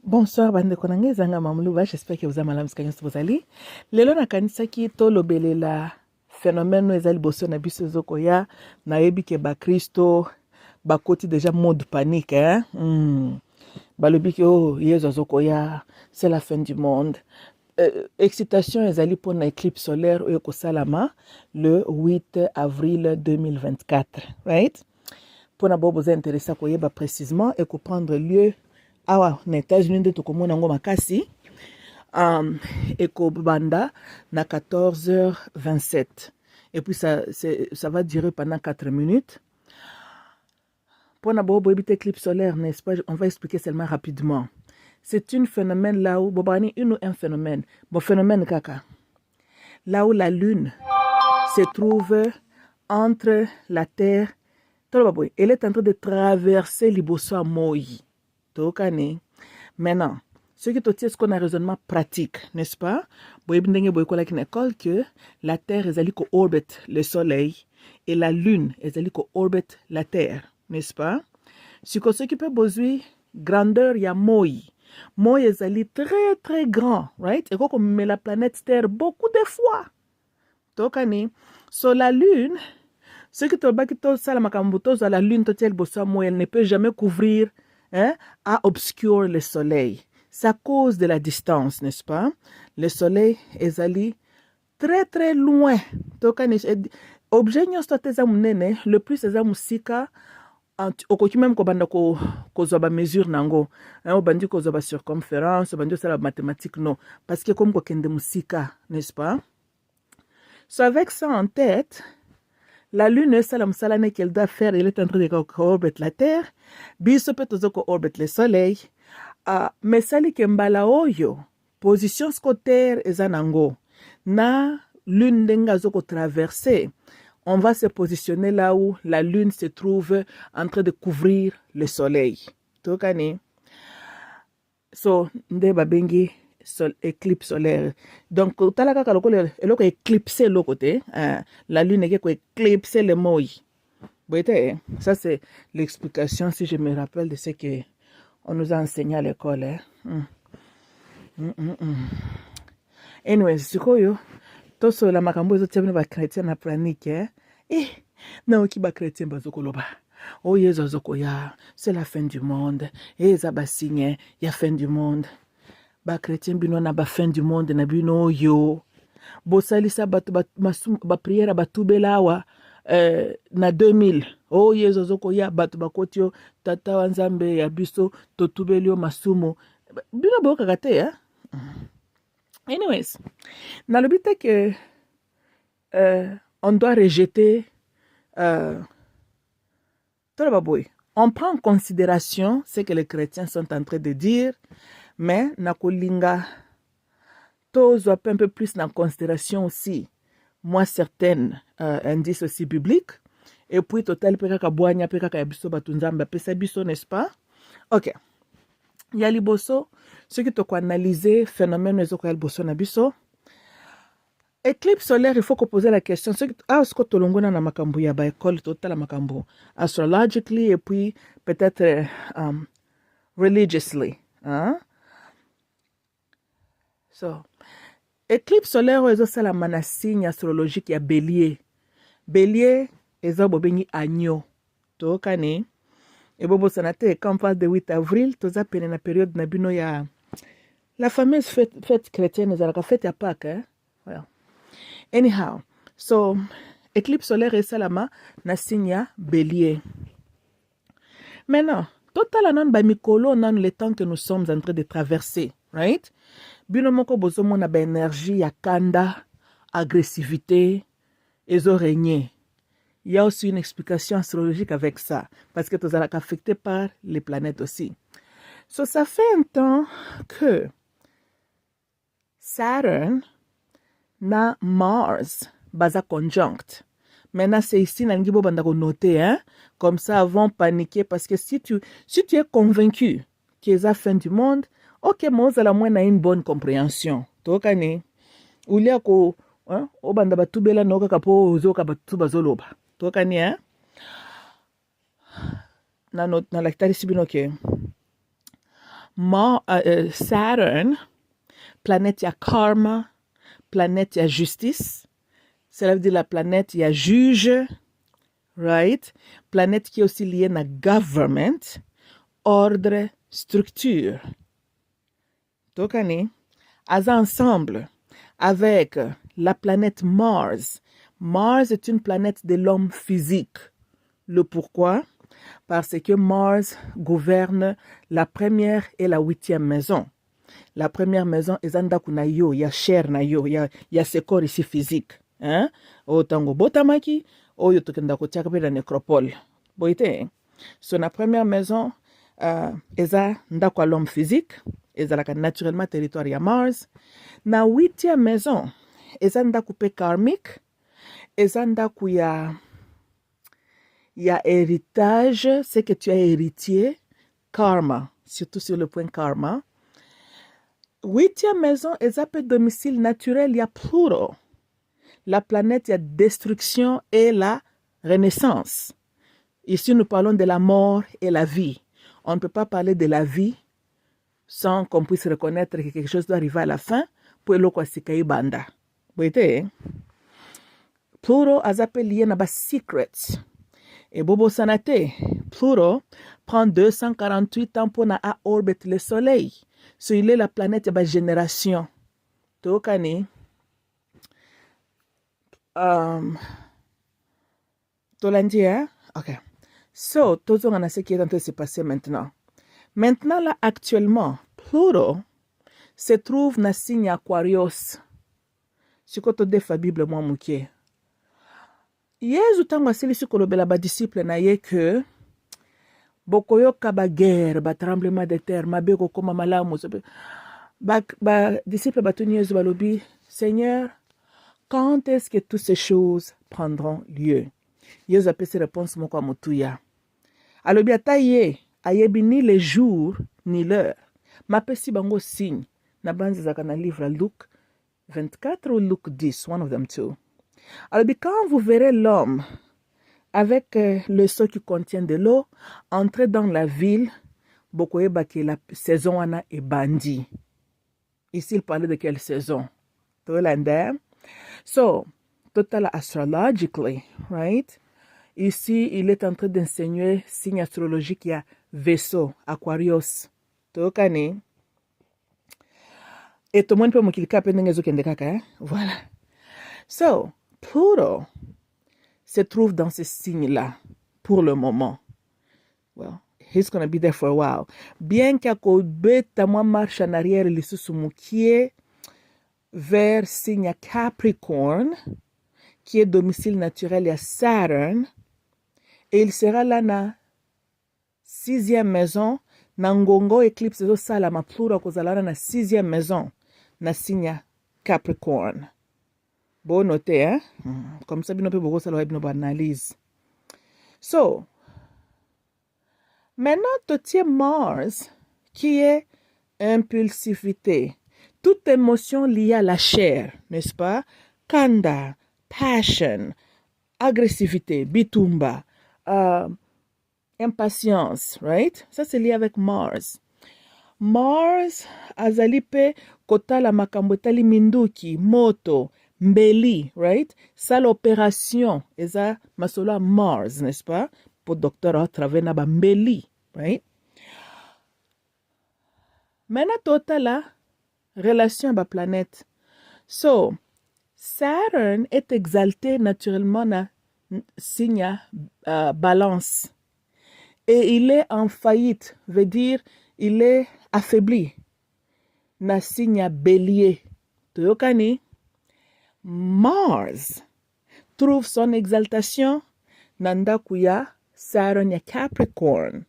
Bonsoir bande konange zanga mamluba, j'espère que vous avez malamu sikanya sobozali. Lelo na kanisa ki to lobelela phénomène no ezali boso na biso zokoya na yebi ke ba Kristo ba koti déjà mode panique hein. Balobi ke oh yezo zokoya, c'est la fin du monde. Excitation ezali pour na éclipse solaire oyo kosalama le 8 avril 2024, right? Pour na bobo intéressé koyeba précisément et comprendre lieu awa na États-Unis nde tokomona ngo makasi ekobanda na 14h27 et puis ça va durer pendant 4 minutes. Pour na bobo ebite éclipse solaire, n'est-ce pas? On va expliquer seulement rapidement. C'est un phénomène là où bobani une ou un phénomène. Bon phénomène kaka. Là où la lune se trouve entre la terre. Elle est en train de traverser liboso à Moi. Maintenant, ce qui est ce qu'on a un raisonnement pratique, n'est-ce pas? Que la Terre est allée orbite le Soleil et la Lune est allée orbite la Terre, n'est-ce pas? Ce qui peut besoin grandeur, il y a Moi. Moi est allé très très grand, right? Et quand on met la planète Terre beaucoup de fois. So la Lune, ce qui est la Lune, elle ne peut jamais couvrir, hein, à obscure le soleil. C'est à cause de la distance, n'est-ce pas? Le soleil est allé très très loin. Objet le plus c'est musika okoki même ko banda ko zoba mesure nango hein, obandi ko zoba circonférence obandi ça la mathématique non parce que comme ko kende musika, n'est-ce pas? So avec ça en tête, la lune salam qu'elle doit faire, elle est en train de orbiter la terre, biso peut orbiter le soleil. Mais sali kembala oyo position terre ezanango na lune denga zoko traverser, on va se positionner là où la lune se trouve en train de couvrir le soleil. Tokani. So nde babengi éclipse solaire. Donc talaka kalokole eloko éclipser le côté, la lune est éclipser le moi. Ça c'est l'explication, si je me rappelle, de ce que on nous a enseigné à l'école. Anyway, sikoyo toso la makambo ezo tiabina ba chrétien na panique na oki ba chrétien bazokoloba. Oh yezo zokoya, c'est la fin du monde. Eza ba signe ya fin du monde. Ba chrétien bino na ba fin du monde na bino yo. Bo salisa ba prière ba tubelawa na 2000. Oh yezo zokoya batu bakotio tata wanzambe ya biso totubelio masumo. Bino boka kate hein. Anyways, na le but que on doit rejeter on prend en considération ce que les chrétiens sont en train de dire, mais nakolinga tous un peu plus en considération aussi moi certaines indices aussi bibliques et puis total peka boanya peka ka biso batunzamba pesa biso, n'est-ce pas? OK. Ya liboso ce qui to ko analyser phénomène ezoko ya liboso na biso. Éclipse solaire, il faut qu'on pose la question. Ce que tu as na makambo ya ba école total makambo astrologically et puis peut-être religiously, So, éclipse solaire ezo sala mana signe astrologique ya Bélier. Bélier ezo bobengi agneau. To kane et bobo sanate quand on parle de 8 avril, toza pene na période na bino ya la fameuse fête chrétienne ezalaka fête ya Pâques, hein. Voilà. Anyhow, so éclipse solaire et salama na signe Bélier. Maintenant, total anon ba mikolo nan le temps que nous sommes en train de traverser, right? Bino moko bozomo na ba énergie ya kanda, agressivité, ezo régner. Il y a aussi une explication astrologique avec ça, parce que tu es affecté par les planètes aussi. So ça fait un temps que Saturn na Mars baza conjunct. Maintenant c'est ici na ngibo banda ko noter hein, comme ça avant paniquer parce que si tu es convaincu qu'il y a la fin du monde, OK, moi la moins na une bonne compréhension. Tokani ulia ko hein, o banda batubela no kaka po ozoka batuba zoloba. Tokani hein. Na lectari sibino ke Saturn, planète, il y a karma, planète, il y a justice. Cela veut dire la planète, il y a juge, right? Planète qui est aussi liée à government, ordre, structure. Donc, ensemble avec la planète Mars. Mars est une planète de l'homme physique. Le pourquoi? Parce que Mars gouverne la première et la 8e maison. La première maison est Zandaku na yo, il y a chair na yo, il y a ce corps ici physique. Hein? Otango botamaki, oyo tokendako tiakape la nécropole. Boite. So la première maison, eza ndako à l'homme physique, ezalaka naturellement territoire ya Mars. Na 8e maison, eza ndako pe karmique, eza ndako ya héritage, c'est que tu es héritier, karma, surtout sur le point karma. 8e maison, eza pe domicile naturel, il y a Pluto. La planète, il y a destruction et la renaissance. Ici, nous parlons de la mort et la vie. On ne peut pas parler de la vie sans qu'on puisse reconnaître que quelque chose doit arriver à la fin pour le kwasikai banda. Vous voyez? Pluto a appelé lié na ba secrets. Et Bobo Sanate, Pluto prend 248 ans pour na orbiter le soleil. So il est la planète de génération. Tokani. Tolandi, hein? Ok. So, tout on a ce qui est en train de se passer maintenant. Maintenant, là, actuellement, Pluto se trouve dans le signe Aquarius. C'est quoi tu dis la Bible, moi, mouké? Yesu tango asili si kolobela ba disciple na ye que bokoyoka ba guerre, ba tremblement de terre, mabe kokoma malamu. Ba disciple batuni Yesu balobi, Seigneur, quand est-ce que toutes ces choses prendront lieu? Yesu a ses réponses moko mutuya. Alobi ataye, ayebi ni les jours ni l'heure. Ma pesi bango signe. Na banzi zaka na livre Luc 24 ou Luc 10, one of them two. Alors, quand vous verrez l'homme avec le seau qui contient de l'eau entrer dans la ville, beaucoup que la saison est bandit. Ici, il parlait de quelle saison? So, total astrologically, right? Ici, il est en train d'enseigner signe astrologique, il y a vaisseau, Aquarius. Tokane. Et tout le monde peut me dire voilà. So, Pluto se trouve dans ce signe-là pour le moment. Well, he's going to be there for a while. Bien qu'Akobeta moi marche en arrière le sous-moukier vers signe Capricorn, qui est domicile naturel à Saturn, et il sera là na 6e maison, na ngongo éclipse zo sala ma Pluto kozala na 6e maison, na signe Capricorn. Bon noté, hein? Comme ça, nous pouvons faire analyse. So, maintenant, tu as Mars, qui est impulsivité. Toute émotion liée à la chair, n'est-ce pas? Kanda, passion, agressivité, bitumba, impatience, right? Ça, c'est lié avec Mars. Mars, azalipe, kotala makambo tali minduki, moto, mbeli, right? Ça, l'opération, eza masolo Mars, n'est-ce pas? Pour docteur à travers naba mbeli, right? Maintenant, total la relation à la planète. So, Saturn est exalté naturellement na signe balance. Et il est en faillite, veut dire, il est affaibli. Na signe bélier. Toyokani? Mars trouve son exaltation nanda kuya Saturn ya Capricorn.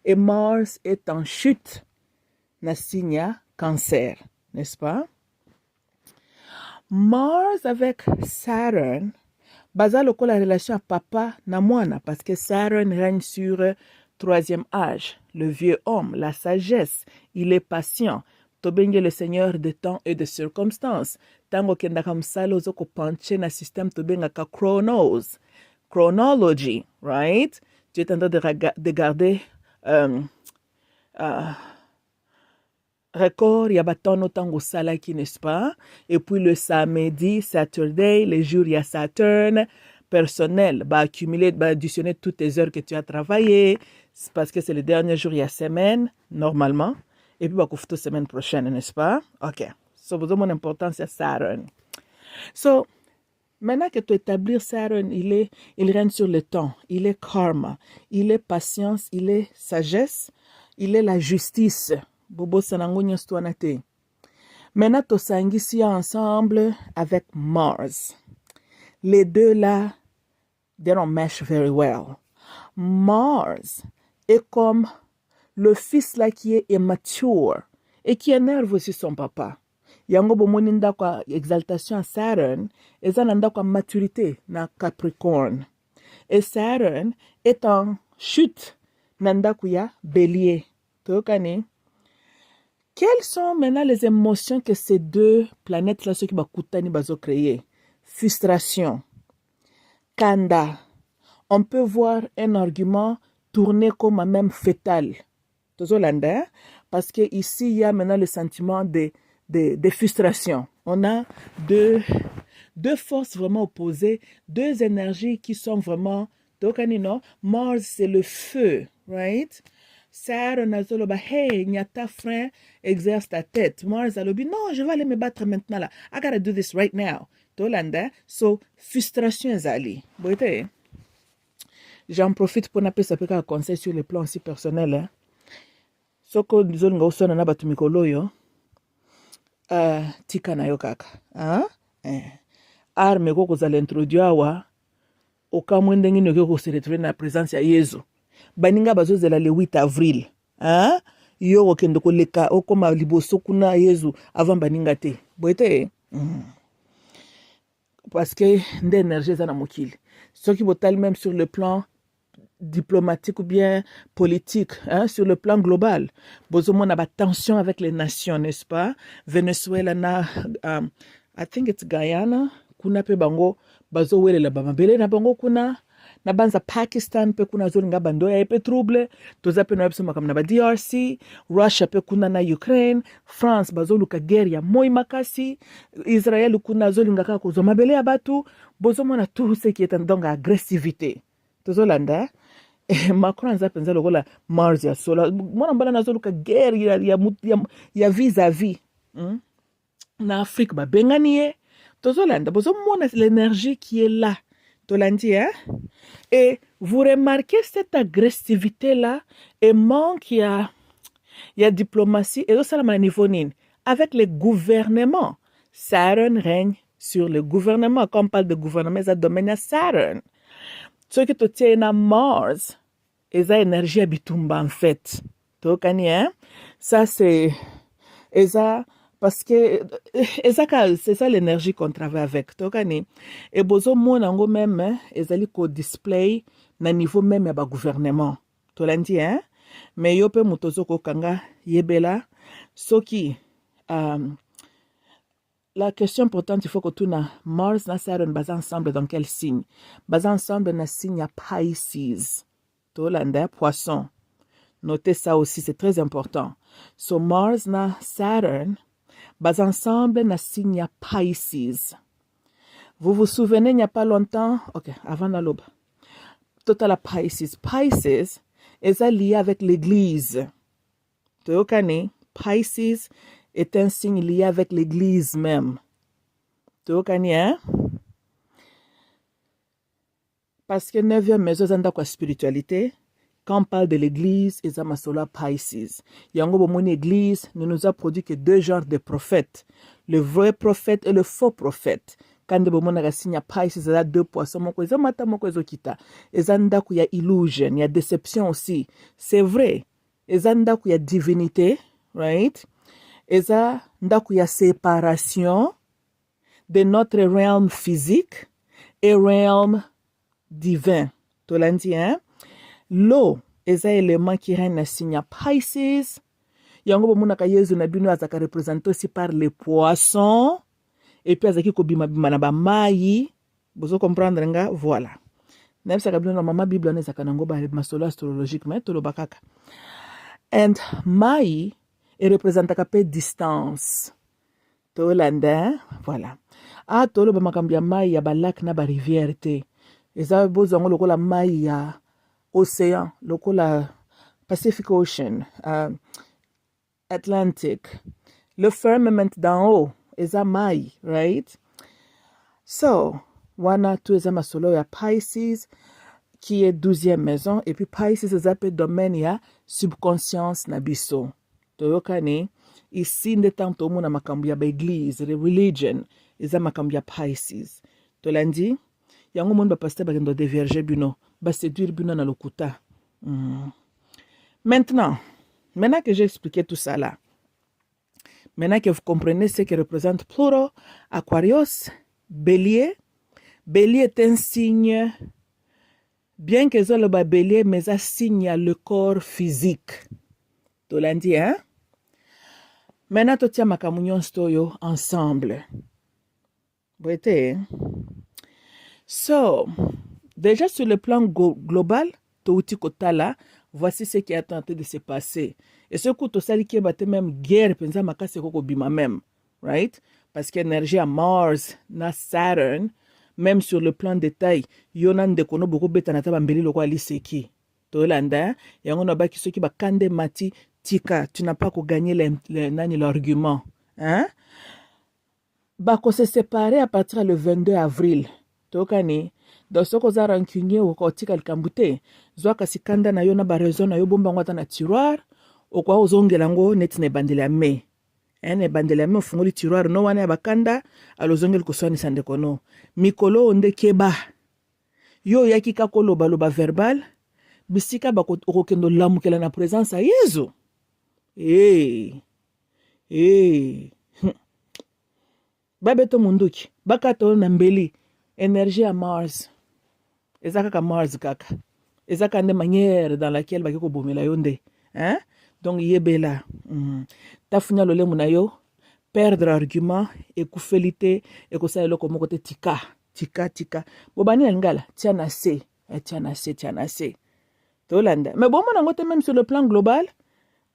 Et Mars est en chute na signe Cancer, n'est-ce pas? Mars avec Saturn basa loko la relation à papa na mwana parce que Saturn règne sur 3e âge, le vieux homme, la sagesse, il est patient. Tobenge le seigneur de temps et de circonstances. Tango kendaka msala ozoko panche na système tobenga ka chronos. Chronology, right? Tu es en train de garder record ya batono tango salaki, n'est-ce pas? Et puis le samedi, Saturday, les jours il y a Saturn personnel, accumuler, additionner toutes tes heures que tu as travaillé, parce que c'est le dernier jour il y a semaine normalement, et puis la semaine prochaine, n'est-ce pas? Ok. So vous mon importance c'est Saturn. So maintenant que tu établis Saturn, il règne sur le temps, il est karma, il est patience, il est sagesse, il est la justice. Bobo sanangonya stouanate. Maintenant, tu sangisi ensemble avec Mars. Les deux là, they don't mesh very well. Mars est comme le fils là qui est immature et qui énerve aussi son papa. Yango bomoni ndakwa exaltation à Saturn, eza ndakwa maturité na Capricorne. Et Saturn est en chute nandakuya Bélier. Tokani. Quelles sont maintenant les émotions que ces deux planètes-là, ceux qui bakutani bazo créer? Frustration, kanda. On peut voir un argument tourner comme un même fétal. Parce que ici il y a maintenant le sentiment de frustration. On a deux forces vraiment opposées, deux énergies qui sont vraiment. Mars c'est le feu, right? Saturn azoloba, hey, nyata frère, exerce ta tête. Mars alobi, non, je vais aller me battre maintenant là. I gotta do this right now. Tolanda, so frustration zali. Boite. J'en profite pour n'appeler ça un conseil sur le plan aussi personnel. Hein. Soko nizoli nga usona na batu mikolo yo. Tika na yo kaka. Arme koko za l'introduire awa. Oka mwende ngini yoko se retrouver na présence ya Yesu. Baninga bazozela le 8 avril. Yo okendo koleka okoma liboso kuna Yesu avant baninga te. Boite. Parce que nde énergie za na mokili. Ce qui botal même sur le plan diplomatique ou bien politique, sur le plan global. Bozomo na ba tension avec les nations, n'est-ce pas? Venezuela na I think it's Guyana, kuna pe bango bazo welela ba mabele na bango kuna na banza Pakistan pe kuna zolinga bando ya pe trouble, toza pe na yebsoma comme na ba DRC, Russia pe kuna na Ukraine, France bazo luka guerre ya moi makasi, Israël kuna zolinga ka ko zo mabele ya batu, bozomo na tout ce qui est en donc agressivité. Tozolanda Macron nza penza lokola Mars ya sola mwana mbala nazo luka guerre ya vis-à-vis na Afrique ba benganie tozolanda bozo mona l'énergie qui est là tolandi hein et vous remarquez cette agressivité là et manque il y a diplomatie et ça la niveau nini avec les gouvernements. Saturn règne sur le gouvernement. Quand on parle de gouvernement ça domaine à Saturn. Ce qui te tient à Mars, et ça énergie bitumba en fait. Tokani hein? Ça c'est ça parce que c'est ça l'énergie qu'on travaille avec. Tokani et bozo mon ango même ezali ko display na niveau même ya ba gouvernement. Tolandi hein? Mais yo pe mutozo ko kanga yebela soki la question importante, il faut que tout na Mars na Saturn basent ensemble dans quel signe? Basent ensemble na signe à Pisces. Tolanda, poisson. Notez ça aussi, c'est très important. So Mars na Saturn basent ensemble na signe à Pisces. Vous vous souvenez, il n'y a pas longtemps, ok, avant la l'aube. Total à Pisces. Pisces est lié avec l'église. Tokane, Pisces est un signe lié avec l'église même. Tu vois, hein? Parce que 9e maison, c'est quoi spiritualité. Quand on parle de l'église, c'est Amasola Pisces. Yango mon église ne nous a produit que deux genres de prophètes. Le vrai prophète et le faux prophète. Quand de mon signe Pisces, il y a deux poissons. Mon kozo mata, mon kozo kita. Et zanda il y a illusion, il y a déception aussi. C'est vrai. Et zanda il y a divinité, right? Eza ndaku ya séparation de notre realm physique et realm divin. Tolandi hein? L'eau eza élément qui règne na signe Pisces. Yango bomonaka Yesu na bino azaka représenté aussi par les poissons et puis azaki ko bima na ba mai. Bozo comprendre nga voilà. Même ça kabino na mama Bible na zaka nango ba masolo astrologique mais tolo bakaka. And mai et représente la distance. Tolanda, voilà. Ah, tolo ba makambi ya mai ya balak na ba rivière te. Eza bozango lokola mai ya océan, lokola Pacific Ocean, Atlantic. Le firmament d'en haut, eza mai, right? So, wana tu eza masolo ya Pisces, qui est 12e maison, et puis Pisces eza pe domaine ya subconscience na biso. Toyokani, ici nde tanto muna makambu ya ba église, religion, eza makambu ya Pisces. Tolandi, yango moun ba pasteur bakendo diverger bino, ba séduire bino na lokuta. Maintenant que j'ai expliqué tout ça là, maintenant que vous comprenez ce que représente Pluto, Aquarius, Bélier. Bélier est un signe, bien que le Bélier, mais ça signe le corps physique. Tu l'as dit, hein? Maintenant, tu tiens ma communion stoyo ensemble. Vous voyez? So, déjà sur le plan global, voici ce qui est en train de se passer. Et ce coup, tu sais qu'il y a même guerre, pensa makase koko bima même, right? Parce que l'énergie à Mars, na Saturn, même sur le plan détail, yonan de kono beaucoup beta na tabambeli loko ali seki. Tolanda, yango na baki soki ba kande mati tika, tu n'as pas qu'à gagner l'argument, hein? Bako se séparer à partir le 22 avril. Tokani, dans ce qu'on a rancunier ou qu'on tika le kambute, zwa kasikanda na yo na ba raison na yo bomba ngwata na tiroir, ou kwa ozongelango net ne bandela me. Ne bandela me fungoli tiroir no wana bakanda, alozongel kuswani sande kono. Mikolo onde keba. Yo yaki kakolo baloba verbal, bisika bako okendo lamukela na présence a Yesu. Babeto munduki, bakato na mbeli, énergie à Mars. Ezaka ka Mars kaka. Ezaka de manière dans laquelle bakiko bomela yonde. Hein? Donc yebela. Tafunya lole munayo, perdre argument, et kufelite, et kosa eloko moko te tika. Bobani ngala, tiana se. Tolanda. Mais bon, mon même sur le plan global,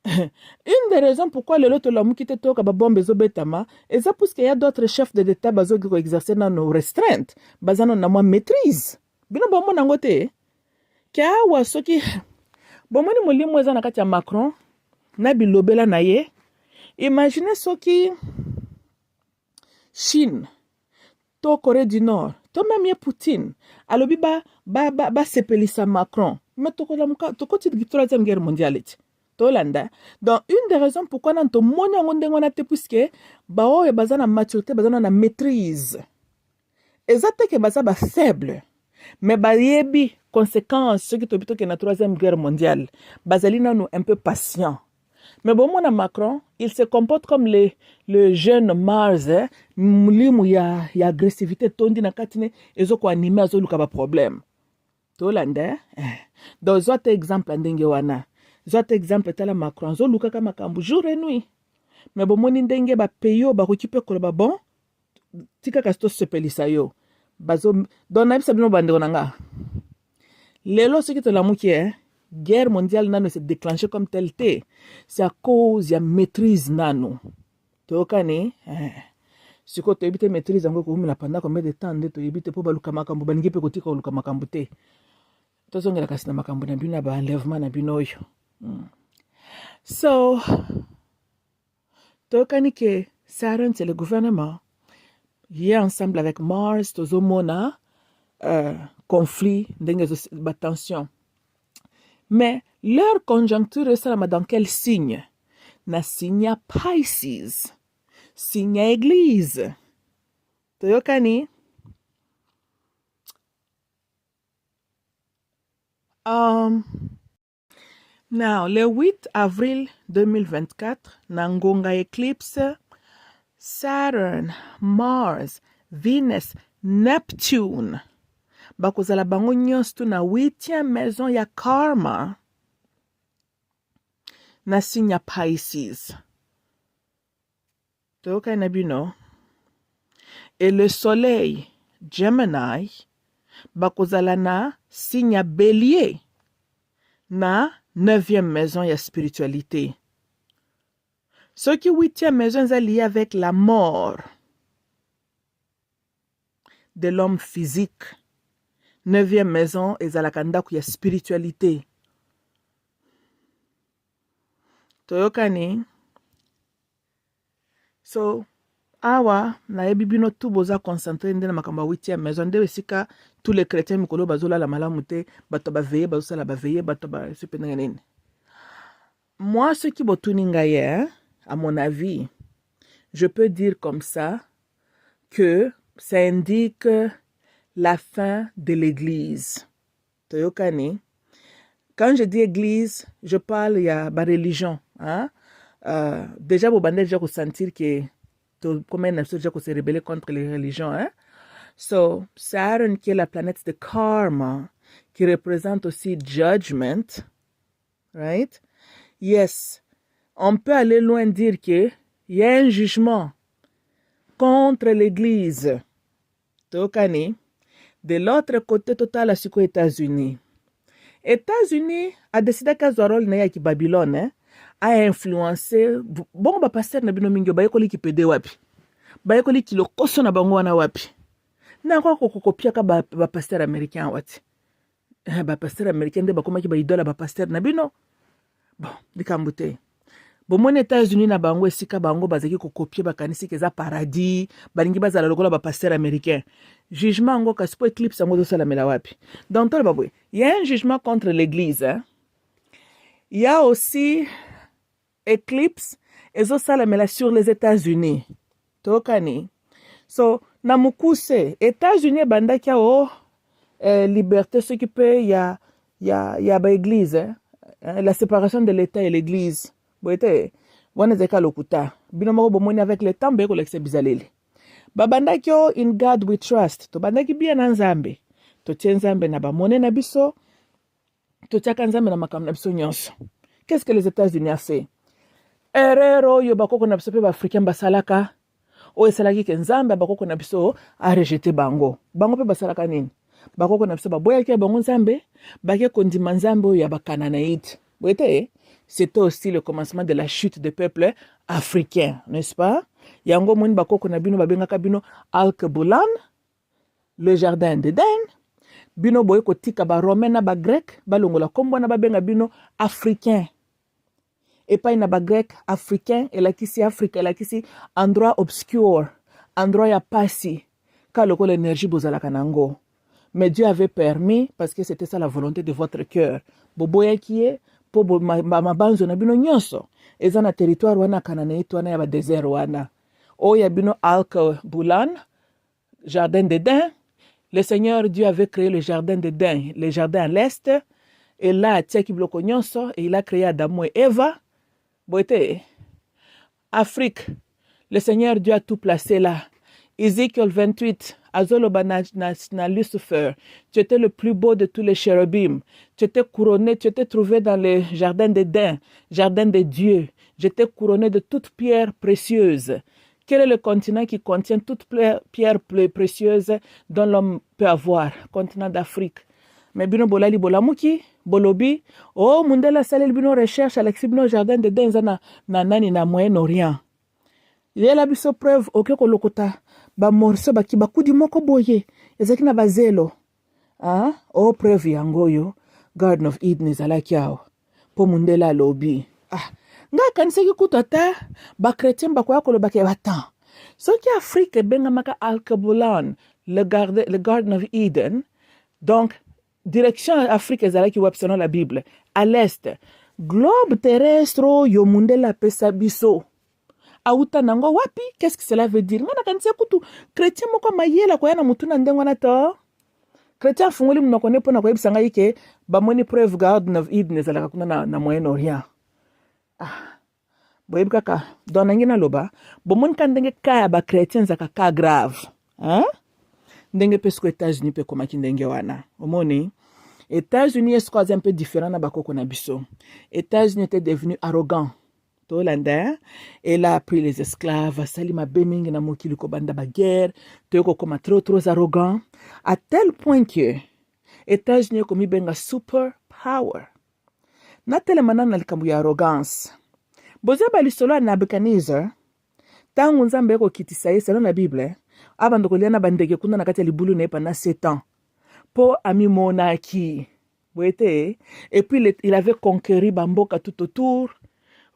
une des raisons pourquoi le lot la mukite toka ba bombe zo betama, et ça parce qu'il y a d'autres chefs de l'État bazo qui exercer dans nos restreintes, bazano na moi maîtrise. Bino bon mon angote. Kia wa soki bon moni molimo eza na kati ya Macron na bilobela na ye. Imaginez soki Chine, to Corée du Nord, to même ye Poutine, alobi ba sepelisa Macron. Mais to koti de 3e guerre mondiale. Tolanda. Donc, une des raisons pourquoi nous avons monnaie puisque bao e bazana maturité, bazana na maîtrise. Exactement que bazaba faible. Mais bayebi conséquences ce qui tobito que na 3e guerre mondiale. Bazalina nous un peu patient. Mais bon mon Macron, il se comporte comme le jeune Mars, mulimu ya agressivité tondi na katine ezo ko animer azo luka ba problème. Tolanda. Donc, autre exemple ndenge wana. Zot exemple tala Macron zo luka kama makambu jour et nuit. Mais bon moni ndenge ba peyo ba occupé ko ba bon tika kasto sepelisa yo. Bazo dona bisa bino bande onanga. Lelo ce qui te la mukie guerre mondiale nano s'est déclenchée comme telle té. C'est à cause ya maîtrise nano. Tokani si ko to ebite maîtrise ngo ko umila pendant combien de temps ndeto ebite po ba luka makambu baningi pe ko tika luka makambu te. Tozongela kasi na makambu na bino ba enlèvement na bino yo. So, tokani ke Saturn c'est le gouvernement. Il est ensemble avec Mars, tozomona conflit, tension. Mais leur conjoncture est dans quel signe? Na signe Pisces, signe église. Tokani. Now, le 8 avril 2024, Nangonga éclipse, Saturn, Mars, Venus, Neptune. Bakozala bango nyonso na 8e maison ya karma. Na signe Pisces. Toka nabino. Et le soleil, Gemini, bakozala na signe Bélier. Na 9e maison ya spiritualité. Ce qui huitième maison est lié avec la mort de l'homme physique. Neuvième maison est la kandaku ya spiritualité. Toyokani. So, awa na yebi bino tu boza concentré ndena makamba huitième maison nde esika tous les chrétiens mikolo bazola la malamu te bato baveye bazosala baveye bato ba supendanga nini. Moi ce qui botuni ngaye, à mon avis, je peux dire comme ça que ça indique la fin de l'église. Toyokani. Quand je dis église, je parle il y a la religion, hein? Déjà vous bandez déjà sentir que comment on a déjà se rebeller contre les religions, hein? So, Saturn qui est la planète de karma, qui représente aussi judgment, right? Yes, on peut aller loin dire que il y a un jugement contre l'église. Tokani, de l'autre côté total à aux États-Unis. États-Unis a décidé que Zorol na ki Babylone, hein, a influencé bon ba pasteur na bino mingi ba yekoli ki pede wapi. Ba yekoli ki lokoso na bango wana wapi. Na kwa kokopia ka ba pasteur américain wati. Ba pasteur américain de ba koma ki ba idola ba pasteur na bino. Bon, dikambute. Bon mon États-Unis na bango esika bango bazaki kokopia ba kanisi keza paradis, balingi bazala lokola ba pasteur américain. Jugement ngo kasipo éclipse ngo do sala mela wapi. Donc toi baboué, il y a un jugement contre l'église, hein. Il y a aussi éclipse et zo sala mela sur les États-Unis. Tokani. So na mukuse États-Unis bandaki o liberté ce qui peut il y a ba église, hein. La séparation de l'État et l'église. Boete wana zeka lokuta. Bino moko bomoni avec le temps be ko lekse bizaleli. Babandaki o in God we trust. To bandaki bien na Nzambe. To tie Nzambe na bamone na biso. To tiaka Nzambe na makambo na biso nyonso. Qu'est-ce que les États-Unis a fait? Erreur yo bakoko na biso pe ba africain basalaka. O esalaki ke Nzambe bakoko na biso a rejeté bango. Bango pe basalaka nini? Bakoko na biso baboya ke bango Nzambe, bake kondima Nzambe o ya bakananaïte. Boete c'était aussi le commencement de la chute des peuples africains, n'est-ce pas? Yango moni bakoko na bino babengaka bino Alkebulan, le jardin d'Éden. Bino boye kotika ba romain na ba grec, balongola kombo na babenga bino africain. Et pas na ba grec africain, elakisi Afrique, elakisi endroit obscur, endroit ya pasi, ka loko l'énergie bozalaka nango. Mais Dieu avait permis, parce que c'était ça la volonté de votre cœur. Boboya qui est po mabanzo na bino nyonso eza na territoire wana kananeito wana ya ba désert wana o ya bino Alkebulan, jardin d'Éden. Le Seigneur Dieu avait créé le jardin d'Éden, le jardin à l'est, et là tiaki bloko nyonso, et il a créé Adam et Eva. Boite Afrique, le Seigneur Dieu a tout placé là. Ézéchiel 28, Azoloba na Lucifer, tu étais le plus beau de tous les chérubim. Tu étais couronné, tu étais trouvé dans le jardin d'Éden, jardin de Dieu. J'étais couronné de toutes pierres précieuses. Quel est le continent qui contient toutes pierres précieuses dont l'homme peut avoir? Continent d'Afrique. Mais bino bolali bolamuki, bolobi, oh mundela salel bino recherche à l'exibino jardin d'Éden na nani na Moyen-Orient. Il y a la biso preuve oke kolokota ba morso baki bakudi moko boye ezaki na bazelo. Ah, oh preuve yangoyo Garden of Eden ezalaki awa po mundela lobi. Ah, nga kanisaki kutata ba chrétien bakoya kolobaki batan. Soki Afrique benga maka Alkebulan, le Garden of Eden. Donc direction Afrique ezalaki web selon la Bible. À l'est, globe terrestre yo mundela pesa biso. Auta nango wapi? Qu'est-ce que cela veut dire? Ngana kanisa kutu chrétien moko mayela ko yana mutuna ndengo na to. Chrétien fungoli mnokone pona ko yebisanga yike ba moni preuve Garden of Eden ezalaka kuna na Moyen-Orient. Ah. Boyebi kaka dona ngina loba bo moni kandenge kaya ba chrétien zaka ka grave. Hein? Ndenge pesko États-Unis pe komaki ndenge wana. Omoni États-Unis est un peu différent na bakoko na biso. États-Unis était devenu arrogant. Tolanda, elle a pris les esclaves, salima beming na mokili ko banda ba guerre, toko koma trop arrogant, à tel point que États-Unis komi benga super power. Na tele manana likambu ya arrogance. boza balisolo ya Nebuchadnezzar tangu nzambe ekokitisa ye selon la Bible abanda kolia na bandeke kuna na kati ya libulu na ye pendant 7 ans po amimonaki boyete et puis il avait conquéri bamboka tout autour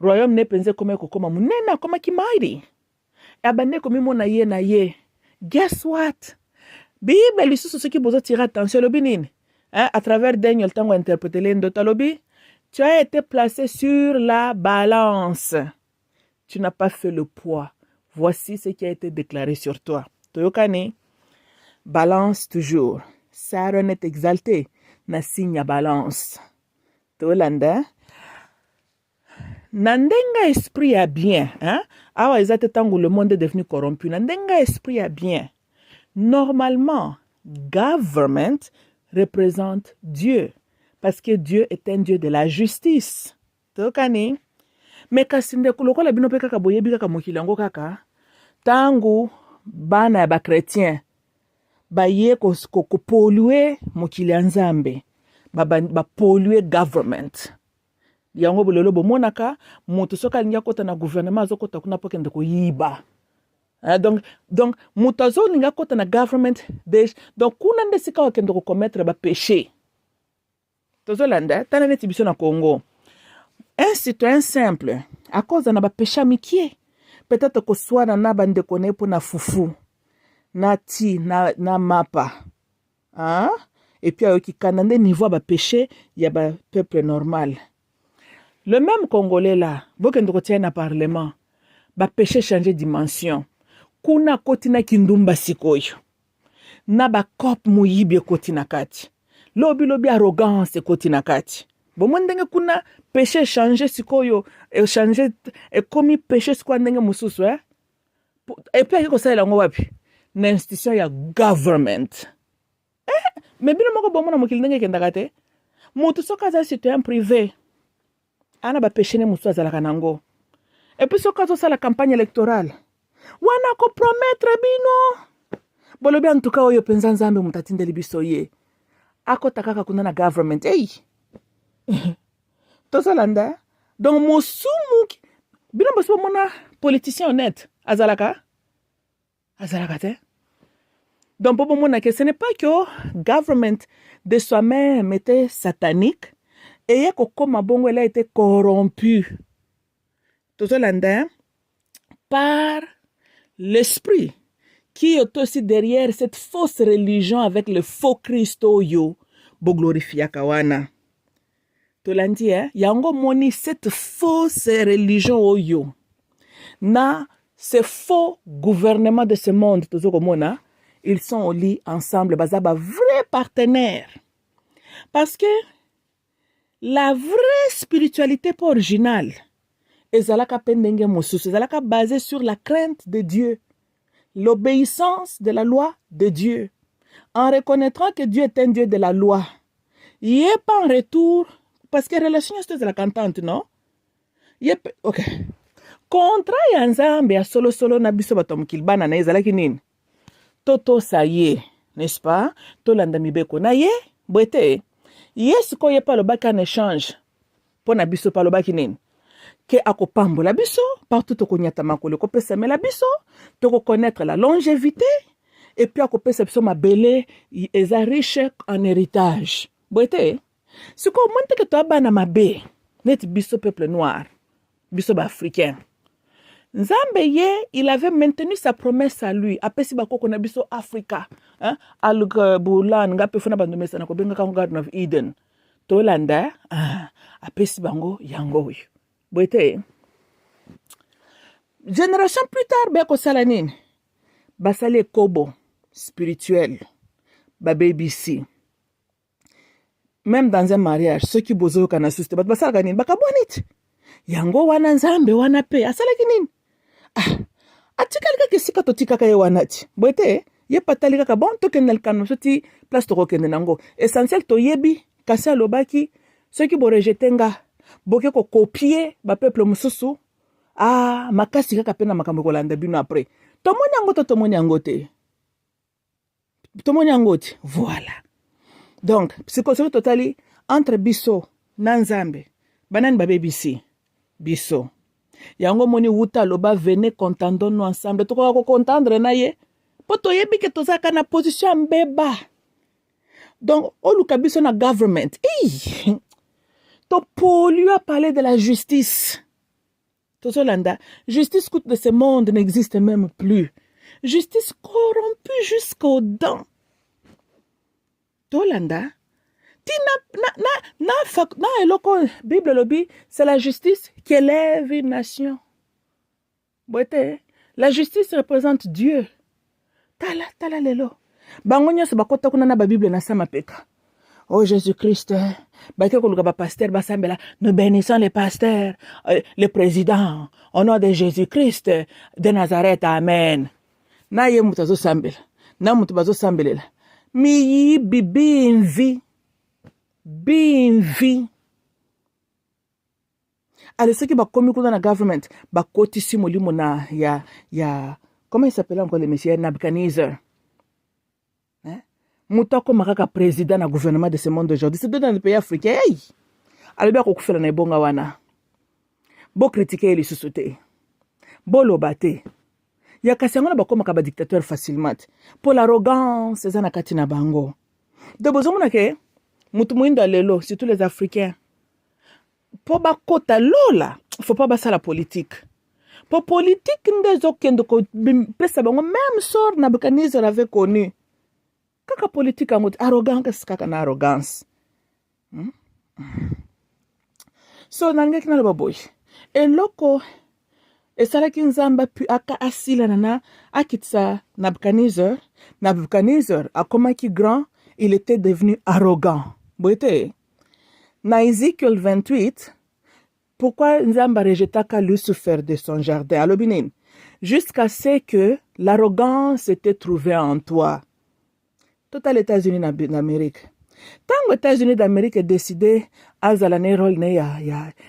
royaume ne penze koma ekokoma munene akomaki mighty abande komimona ye na ye. Guess what? Bible lisusu soki bozo tira attention lobi nini à travers Daniel tango interpréter l'endo talobi tu as été placé sur la balance, tu n'as pas fait le poids, voici ce qui a été déclaré sur toi. Toyokani balance toujours, Saron est exalté na signe ya balance. Tolanda nandenga esprit ya bien awa ezate tango le monde est devenu corrompu nandenga esprit ya bien. Normalement government représente Dieu parce que Dieu est un Dieu de la justice. Tokani me kasinde kulokola bino pe kaka boyebi kaka mokili yango kaka tango bana ya bakretien baye kopolue mokili ya Nzambe bapolue government yango bolelo bomonaka moto soka alingi akota na gouvernement azokota kuna po kende koyiba. Donc moto azolingi akota na government donc kuna nde sika wakende kokommettre bapéché. Tozolanda tana neti biso na Congo un citoyen simple à cause na bapéché mikie peut-être koswana na bandeko ne po na fufu na ti na mapa et puis ayoki kanande niveau bapéché ya ba peuple normal. Le même Congolais là, bokende kotia na parlement, bapéché changer dimension. Kuna koti na kindumba sikoyo. Na ba kop muyibi koti na kati. Lobi arrogance koti na kati. Bon ndenge kuna péché changer sikoyo changer komi péché sikoyo ndenge mususu et puis ko sala ngo wapi na institution ya government. Mais bino moko bomona mokili ndenge kendaka te. Mutu soka za citoyen privé. Ana ba péché ne musu azalaka nango. Et puis soka zo sala campagne électorale. Wana ko promettre bino. Bolobi en tout cas oyo penza Nzambe mutatindeli biso ye. Ako takaka kuna na government. Hey. Tozalanda. Donc musumu bino boso mona politicien honnête azalaka te. Donc pour mona que ce n'est pas que government de soi-même était satanique. Et comme bongo elle a été corrompu. Tozolanda par l'esprit qui est aussi derrière cette fausse religion avec le faux Christ yo bo glorifia kawana. Tolandi yango moni cette fausse religion yo na ce faux gouvernement de ce monde tozokomona ils sont au lit ensemble bazaba vrai partenaire parce que la vraie spiritualité pas originale ezalaka pendenge mosusu ezalaka basée sur la crainte de Dieu, l'obéissance de la loi de Dieu, en reconnaîtrant que Dieu est un Dieu de la loi. Il est pas en retour parce que relation est la cantante, non? OK. Contrat ya Nzambe ya solo na biso bato mokili bana na ezalaki nini? Toto saye, n'est-ce pas? Tolanda mibeko na ye, boete. Yes ko ye pa lobaki en échange po na biso pa lobaki nini? Que akopambola biso partout tokonyata makolo kopesa mela biso toko connaître la longévité et puis akopesa biso mabele eza riche en héritage. Boete. Siko monte que to bana mabe net biso peuple noir, biso ba africain. Nzambe ye, il avait maintenu sa promesse à lui. Apesi bakoko na biso Africa. Alug bulan nga pe funa bandomesa na ko benga ka Garden of Eden. Tolanda apesi bango yango yo. Boete. Génération plus tard be ko sala nini? Basale kobo spirituel. Ba BBC. Même dans un mariage, ceux qui bozo kana suste bat basala nini? Bakabonit. Yango wana Nzambe wana pe asala kinini? Atika kesika totika kaye wanati. Boete, ye patali kaka bon tokenel kanu soti place to kokende nango. Essentiel to yebi kasi alobaki ceux qui bo rejetenga boke ko copier ba peuple mususu makasi kaka pena makambo kolanda bino après. Tomoni yango te. Voilà. Donc, psychologie totali entre biso na Nzambe. Banani ba BBC. Biso. yango moni wuta loba venez contendons-nous ensemble tokoka ko contendre na ye po toyebi ke tozaka na position mbeba donc oluka biso na government to pollu a parlé de la justice tozolanda justice coûte de ce monde n'existe même plus justice corrompue jusqu'aux dents tolanda ti na eloko Bible lobi c'est la justice qui élève une nation boite la justice représente Dieu tala lelo bango nyonso bakota kuna na Bible na sama peka oh Jésus-Christ bake koluka ba pasteur basambela nous bénissons les pasteurs le président au nom de Jésus-Christ de Nazareth amen na ye mutu azosambela na mutu bazosambelela miyibi bimvi ale soki bakomi kuna na government bakotisi molimo na ya comment il s'appelle encore le monsieur Nebuchadnezzar mutu akoma kaka président na gouvernement de ce monde aujourd'hui c'est dans les pays africains alobi akokufela na ebonga wana bokritike ye lisusu te boloba te ya kasi yango na bakomaka badictateur facilement pour l'arrogance eza na kati na bango de bozomona ke mutu moyindo lelo surtout les africains po bakota lola faut pas basala politique po politique nde ezokende kopesa bango même sort Nebuchadnezzar avait connu kaka politique yango arrogance kaka na arrogance so nangeki naloba boye eloko esalaki nzambe aka asilana na akitisa Nebuchadnezzar akomaki grand il était devenu arrogant boyete na Ézéchiel 28 pourquoi nzambe rejetaka Lucifer de son jardin alobi nini jusqu'à ce que l'arrogance était trouvée en toi total États-Unis d'Amérique tango États-Unis d'Amérique décidé azala ne rôle ne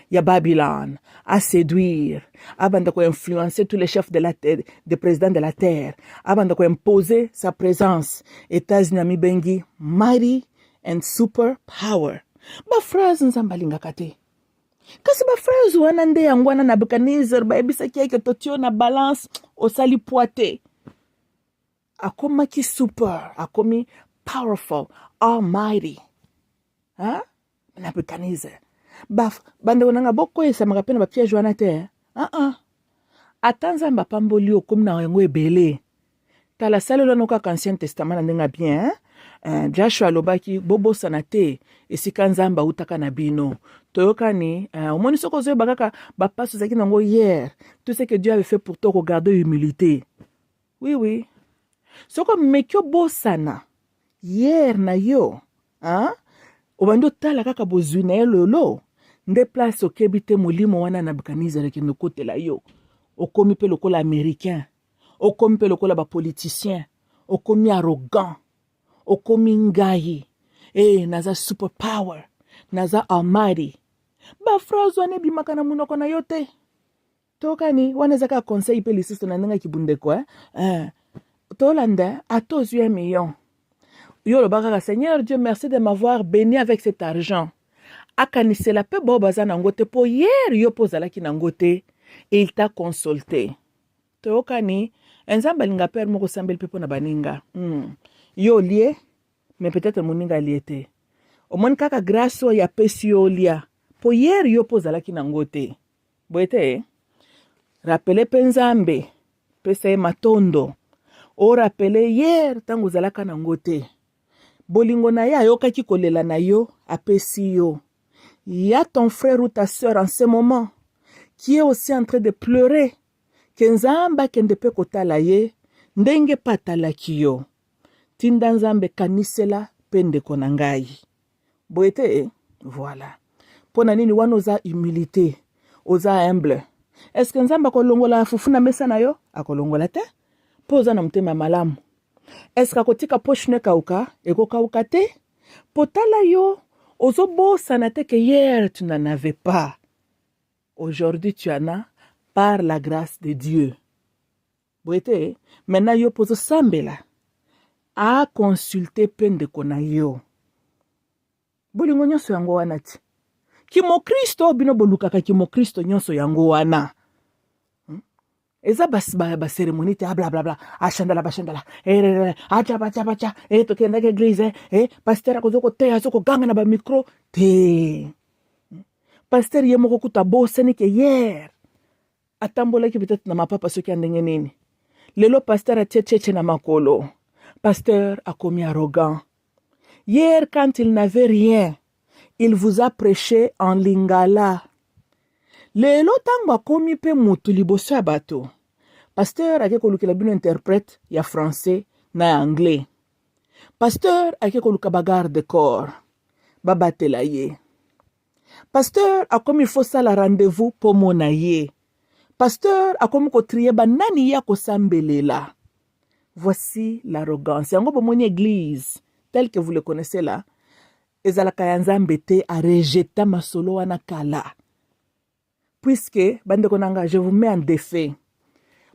ya Babylone à séduire abanda ko influencer tous les chefs de la terre des présidents de la terre abanda ko imposer sa présence États-Unis mi bengi mighty and super power ba phrase nzambalinga kate kasi ba phrase wana nde yango wana Nebuchadnezzar ba ebisa kieke totio na balance osali poite akomaki super akomi powerful almighty Nebuchadnezzar bande onanga boko esamaka pe na bapiège wana te ata nzambe apamboli okomi na yango ebele tala salelo no kaka ancien testament na ndenga bien Joshua alobaki bobosana te esika nzambe autaka na bino toyokani omoni soko ozoyeba kaka bapaso ezalaki nango hier tout ce que Dieu avait fait pour toi regarder humilité oui soko meki obosana hier na yo obandi otala kaka bozwi na ye lolo nde place okebi te molimo wana Nebuchadnezzar ekende okotela yo okomi mpe lokola américain okomi mpe lokola bapoliticien okomi arrogant okomi ngai naza super power naza almighty baphrase wana ebimaka na munoko na yo te tokani wana ezaka conseil mpe lisusu na ndenge kibundeko tolanda ata ozwi 1 million yo lobaka Seigneur Dieu merci de m'avoir béni avec cet argent akanisela pe bo baza nango te po hier yo pozalaki nango te et il t'a consulté tokani nzambe alinga père moko sambeli pe po na baninga yo lié mais peut-être moninga lié te omoni kaka grâce oyo apesi yo lia po hier yo pozalaki nango te boyete rappele pe nzambe pesa ye matondo o rappele hier tango ozalaka nango te bolingo na ye ayokaki kolela na yo apesi yo ya ton frère ou ta sœur en ce moment qui est aussi en train de pleurer ke nzambe akende pe kotala ye ndenge pa atalaki yo tinda nzambe kanisela pe ndeko na ngai boyete voilà pona nini wana oza humilité oza humble est-ce que nzambe akolongola fufu na mesa na yo akolongola te po oza na motema malamu est-ce que akotika poche ne kauka ekokauka te potala yo ozobosana te que hier tu n'en avais pas aujourd'hui tu en as par la grâce de Dieu boyete maintenant yo pozo sambela a consulter pe ndeko na yo bolingo nyonso yango wana ti kimo Kristo bino bolukaka kimo Kristo nyonso yango wana eza ba cérémonie te blablabla ashandala bashandala acha bacha bacha tokenda ke église pasteur akozo koteya so koganga na ba micro te pasteur ye moko kuta bosani ke hier atambolaki peut-être na mapapa soki andenge nini lelo pasteur atie cheche na makolo pasteur akomi arrogant hier quand il n'avait rien il vous a prêché en lingala lelo tango akomi pe mutu liboso ya bato pasteur ake kolukela bino interprète ya français na ya anglais pasteur ake koluka bagarde de corps babatela ye pasteur akomi fosala rendez-vous po mona ye pasteur akomi kotrie banani ya kosambelela. Voici l'arrogance yango bomoni église telle que vous le connaissez là ezalaka ya nzambe te a rejeta masolo wana kala puisque bandeko nanga je vous mets en défait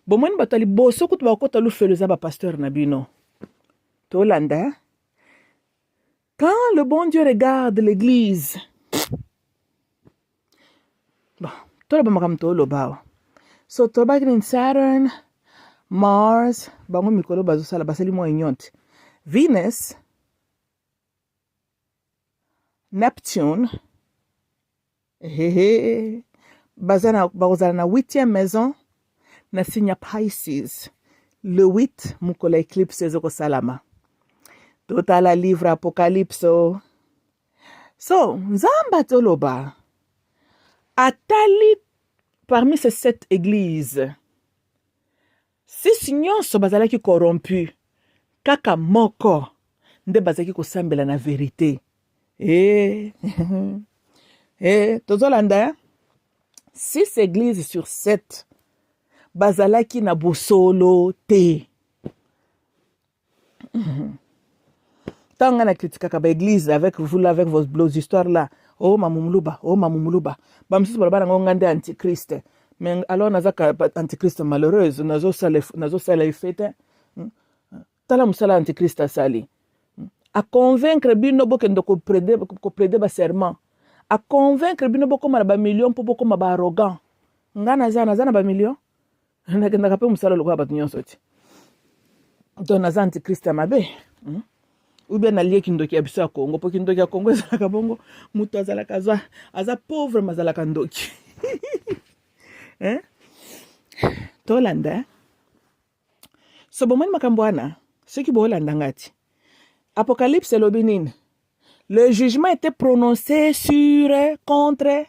bomoni bato liboso kutu bakota lufelo eza bapasteur na bino tolanda quand le bon Dieu regarde l'église bon toloba makambo toloba so tolobaki ni Saturn Mars bango mikolo bazosala basali mwa inyonte Venus Neptune bakozala na 8e maison na signe ya Pisces le 8 mukolo éclipse ezokosalama totala livre Apocalypse so nzamba toloba atali parmi ces 7 églises 6 nyonso bazalaki corrompu kaka moko nde bazalaki kosambela na vérité tozolanda 6 églises sur 7 bazalaki na bosolo te tanga na critikaka ba église avec vous là avec vos histoires là mamumuluba bamisusu balabana ngo ngande antichrist mais alors nazaka antichrist malheureuse nazosala effete tala musala antichrist asali a convaincre bino bokende koprede baserment a convaincre bino bokoma ba million mpo bokoma ba arrogant nga naza na ba million nakendaka mpe mosala lokola bato nyonso ti to naza antichrist mabe ou bien nalie kindoki ya biso ya Congo mpo kindoki ya Congo ezalaka bongo moto azalaka aza pauvre mazalaka ndoki tolanda so bomoni makambo wana soki boolanda ngati Apocalypse elobi nini le jugement était prononcé contre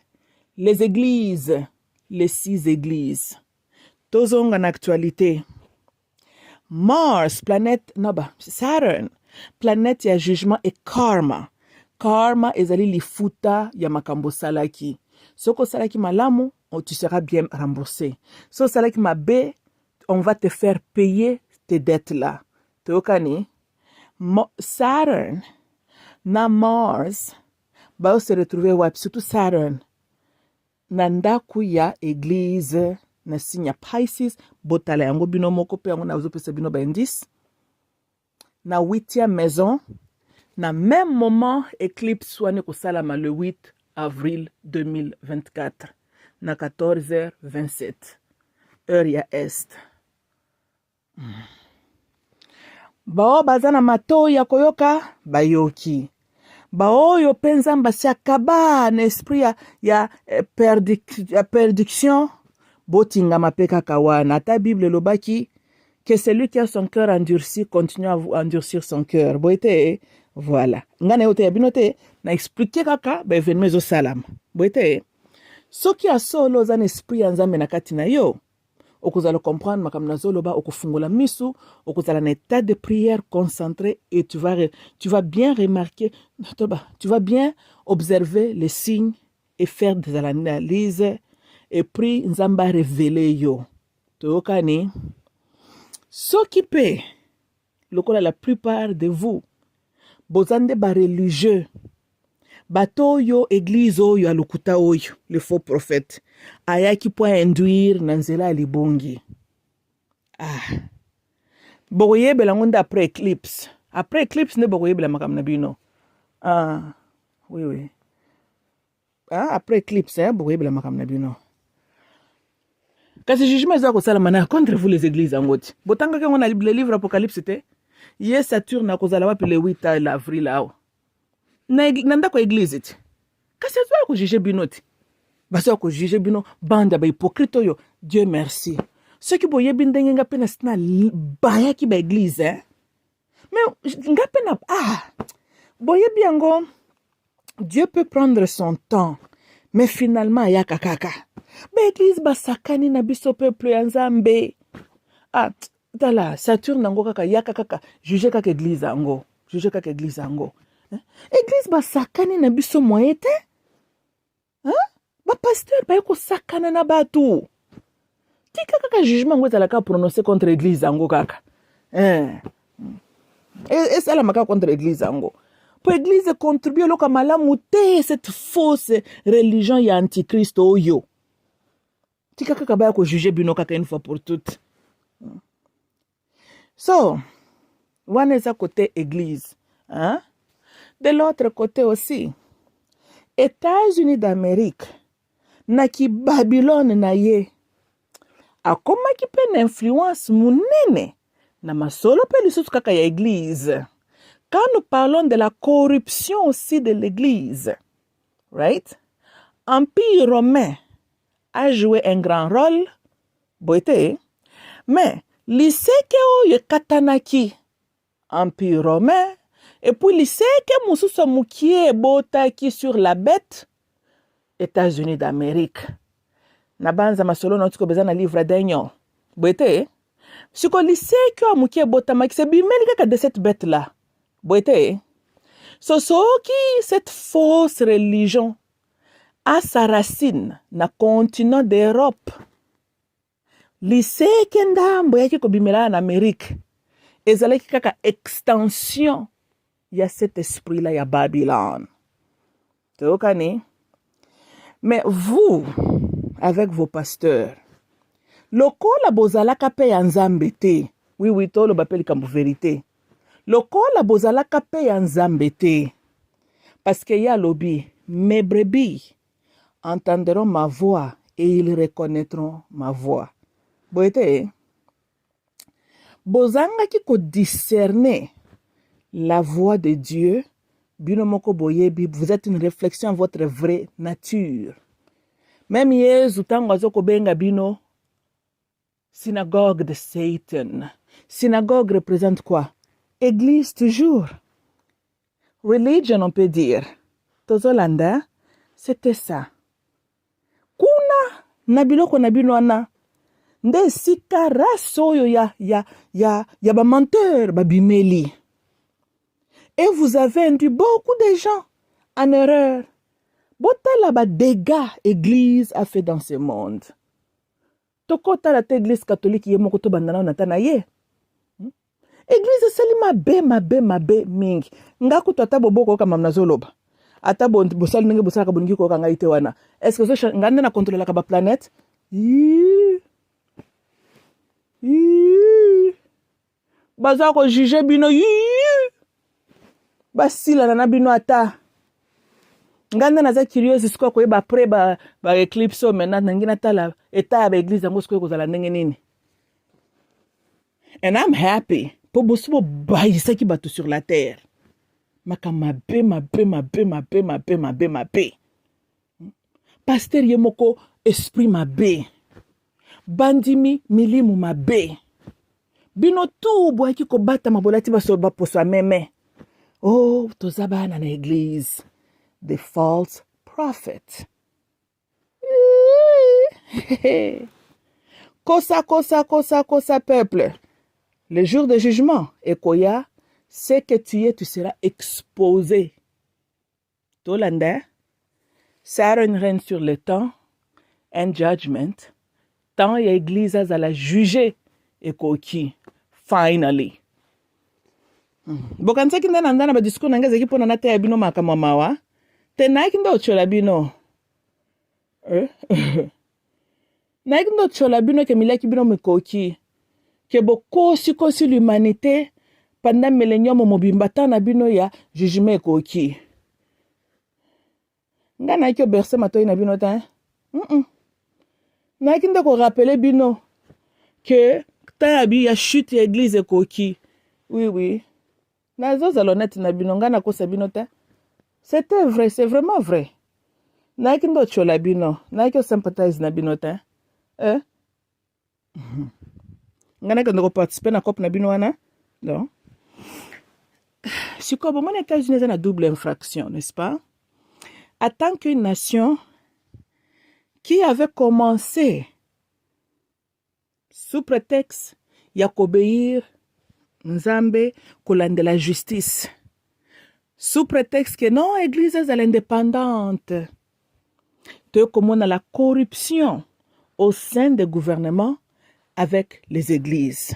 les églises les 6 églises tozonga na actualité Mars planète Saturn planète ya jugement et karma ezali lifuta ya makambo salaki soko salaki malamu tu seras bien remboursé so salaki mabe on va te faire payer tes dettes là tokani Saturn na Mars ba se retrouver wapi surtout Saturn na ndaku ya église na signe ya Pisces botala yango bino moko pe yango na uzopesa bino ba indice na 8e maison na même moment éclipse wana kosalama le 8 avril 2024 na 14h27 heure ya est bao baza na mato ya koyoka bayoki baoyo penza mbasi akaba na esprit ya perdiction botinga mapeka kawana ata Bible lobaki que celui qui a son cœur endurci continue à endurcir son cœur boite voilà ngana yote ya binote na expliquer kaka ba événement zo salam boite soki asolo za esprit ya nzambe na kati na yo okozala comprendre makambo nazoloba okufungula misu okozala na état de prière concentré et tu vas bien remarquer tu vas bien observer les signes et faire des analyses et puis nzamba révéler yo toyokani soki pe lokola la plupart de vous bozande ba religieux bato oyo église oyo alukuta oyo le faux prophète ayaki po induire na nzela libongi bokoyebela ngo nde après éclipse nde bokoyebela makambo na bino oui après éclipse bokoyebela makambo na bino Kasi jugement eza kosala mana contre vous les églises angoti. Botanga ke ngona le livre Apocalypse te. Ye Saturne akozala wapi le 8 avril awa. Na ndako église ti. Kasi azo ko juger bino ti. Baso ko juger bino banda ba hypocrite yo. Dieu merci. Ceux qui boye bindenge nga pena sina baya ki ba église hein. Mais nga pena boye biango Dieu peut prendre son temps. Mais finalement yaka kaka. Ba église ba sakani na biso peuple ya Nzambe. Tala Saturne nango kaka yaka kaka juger kaka église ango. Juger kaka église ango. Église ba sakani na biso moyete. Hein? Ba pasteur ba yako sakana na batu. Tika kaka jugement ngo ezalaka prononcer contre église ango kaka. Et ça la maka contre église ango. Pour église contribuer loka malamu te cette fausse religion ya antichrist oyo. Tika kaka ba yako juger bino kaka une fois pour toutes. So, wana eza côté église, hein? De l'autre côté aussi, États-Unis d'Amérique, naki Babylone na ye, akomaki pe na influence munene na masolo pe lisusu kaka ya église. Quand nous parlons de la corruption aussi de l'église, right? Empire romain a joué un grand rôle, boite, mais liseke oyo katanaki empire romain et puis liseke mususu mukie botaki sur la bête États-Unis d'Amérique. Nabanza masolo na tiko bezana livre Daniel. Boite siko liseke mukie botamaki c'est bimeli kaka de cette bête là. Boite soki cette fausse religion a sa racine na continent d'Europe. Liseke ndambo yaki kobimela en Amérique. Ezalaki kaka extension ya cet esprit là ya Babylone. Tokani. Mais vous, avec vos pasteurs, lokola bozalaka pe ya Nzambe te. Oui, tolo bapeli kambu vérité. Lokola bozalaka pe ya Nzambe te. Parce que ya lobi, mes brebis entendront ma voix et ils reconnaîtront ma voix. Boite, bozanga ki ko discerner la voix de Dieu, binomoko boyebi, vous êtes une réflexion à votre vraie nature. Même Yesu tango azoko benga bino, synagogue de Satan. Synagogue représente quoi? Église toujours. Religion, on peut dire. Tozolanda, c'était ça. Kuna nabiloko nabino ana. Nde sika raso yo ya ba menteur ba bimeli. Et vous avez induit beaucoup de gens en erreur. Botala ba dégâts église a fait dans ce monde. Tokota la église catholique ye moko to bandana na tana ye. Église sali mabe mingi. Ngaku tata boboko kama mnazoloba. Ata bosali nenge bosala ka boningi ko kanga ite wana. Est-ce que so ngande na contrôler la ka ba planète? Baza ko juger bino basila na bino ata nganda naza curieux siko ko ba après ba eclipse maintenant ngina tala eta ba église ngo siko kozala ndenge nini. And I'm happy po bosubo baisa ki bato sur la terre makamabe pasteur yemoko esprit mabe bandimi milimu mabe bino tu boaki ko bata mabolati baso ba poso meme. Oh, tozabana na église the false prophet. Kosa peuple. Le jour de jugement ekoya, c'est que tu seras exposé. Tolanda, ça règne sur le temps, un judgment. Tant y a église à la juger ekoki. Finally. Bokansa kinda nanda na ba discours nanga zeki pona na te ya bino makama mawa. Te na kinda ochola bino. Na kinda ochola bino ke milaki bino mekoki. Ke bokosi kosi l'humanité pendant millénium mobimba na bino ya jugement ekoki. Nga na ki berse matoi na bino ta. Naki ndeko rappeler bino que tayabi ya chute ya église ekoki. Oui. Nazozala honnête na bino nga nakosa bino te. C'était vrai, c'est vraiment vrai. Naki ndo chola bino, naki sympathize na bino te. Nga naki ndeko participer na COP na bino wana. Non. Si comme les États-Unis ont une double infraction, n'est-ce pas? En tant qu'une nation qui avait commencé sous prétexte d'obéir Nzambe kolande la justice, sous prétexte que non, l'église est indépendante, de comment on a la corruption au sein des gouvernements avec les églises.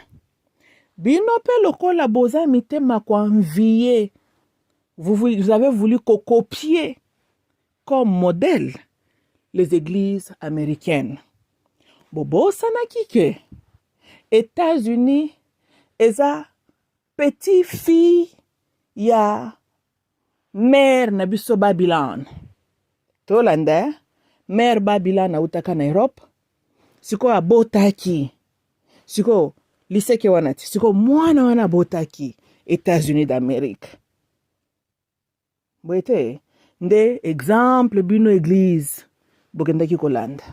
Binope lokola boza mitema kwa envier. Vous avez voulu copier comme modèle les églises américaines. Bobo sanaki ke États-Unis eza petit fille ya mère na biso Babylone. Tolanda mère Babylone na utaka na Europe. Siko abotaki. Siko liseke wanati. Siko mwana wana abotaki États-Unis d'Amérique. Boete nde exemple bino église bokendaki kolanda.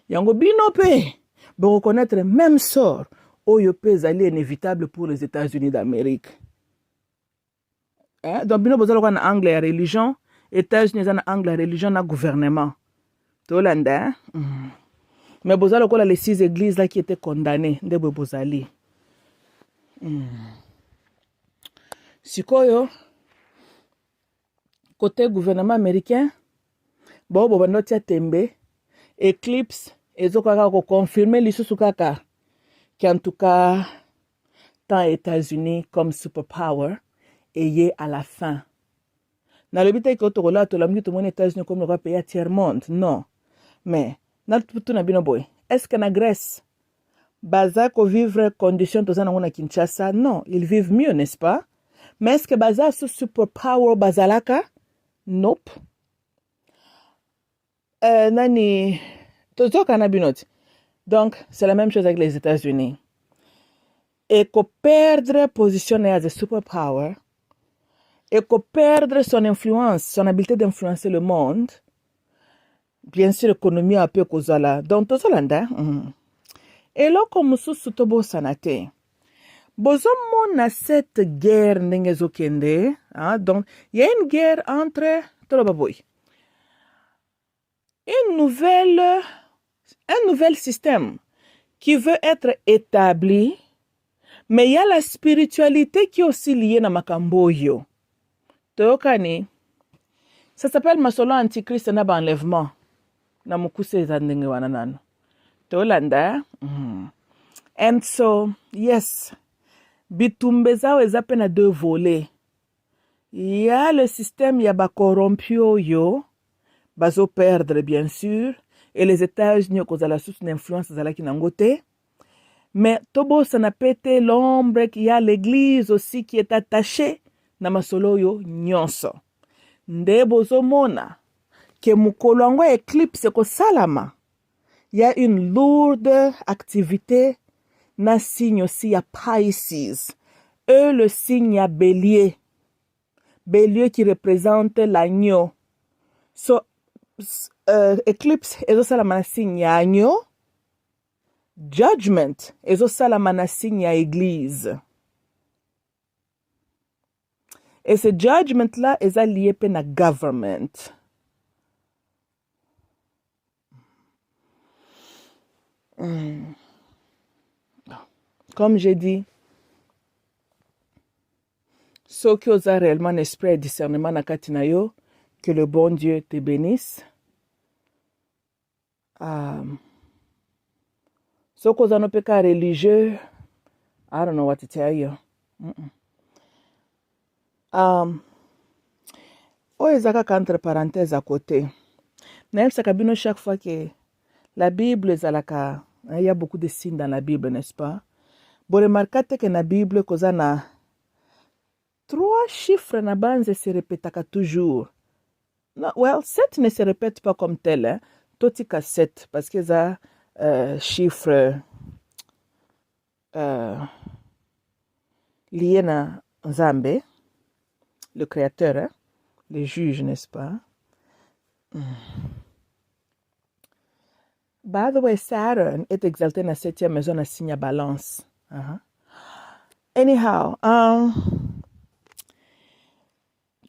Yango bino pe bo reconnaître même sort oyo pe ezali inévitable pour les États-Unis d'Amérique. Donc bino bozala kwa na angle ya religion, États-Unis za na angle ya religion na gouvernement. Tolanda. Mais bozala kwa les 6 églises là qui étaient condamnées nde bozali. Sikoyo côté gouvernement américain, bon bobandotia tembe, Eclipse ezokaka ko confirmer lisusu kaka qu'en tout cas tant États-Unis comme superpower ayé à la fin. Na le bité ko to la to la mito mon États-Unis comme le pays tiers monde, non. Mais na tout na bino boy. Est-ce que na Grèce baza ko vivre condition to zana na Kinshasa? Non, ils vivent mieux, n'est-ce pas? Mais est-ce que baza su superpower bazalaka? Nope. Nani tozoka na binoti. Donc, c'est la même chose avec les États-Unis. Et qu'on perdre position as a superpower, et qu'on perdre son influence, son habileté d'influencer le monde, bien sûr, l'économie a peu causala. Donc, tout ça là, et là, comme sous tobo sanate, bozo mona cette guerre n'engezokende, donc, il y a une guerre entre Tolobaboy. Un nouvel système qui veut être établi, mais il y a la spiritualité qui est aussi liée à Makamboyo. Tokani, ça s'appelle Masolo Antichrist na enlèvement. Na mukuse zandenge wananan. Tolanda. And so, yes, bitumbeza eza pe na 2 volets. Il y a le système ya corrompio yo. Bazo perdre bien sûr et les États-Unis cause la source d'influence zala ki nangote, mais tobo ça n'a pété l'ombre qu'il y a l'église aussi qui est attachée na masolo yo nyonso nde bozo mona ke mukolo yango Eclipse ko salama. Il y a une lourde activité na signe aussi ya Pisces, le signe ya Bélier qui représente l'agneau. So Eclipse ezosala na signe ya agneau, Judgment ezosala na signe ya église. Et ce judgment là est lié pe na government. Comme j'ai dit, ceux qui osent réellement un esprit et discernement na kati na yo, que le bon Dieu te bénisse. So cause no peka religieux, I don't know what to tell you. Ezaka entre parenthèses à côté. Même ça kabino chaque fois que la Bible ezalaka, il y a beaucoup de signes dans la Bible, n'est-ce pas? Bon remarquez que na Bible koza na 3 chiffres na banze se répétaka toujours. No, well, 7 ne se répète pas comme tel, hein. Totika 7 parce que ça chiffre lié à Nzambe, le créateur, hein? Le juge, n'est-ce pas? By the way, Saturn est exalté dans la 7e maison dans le signe à balance. Anyhow,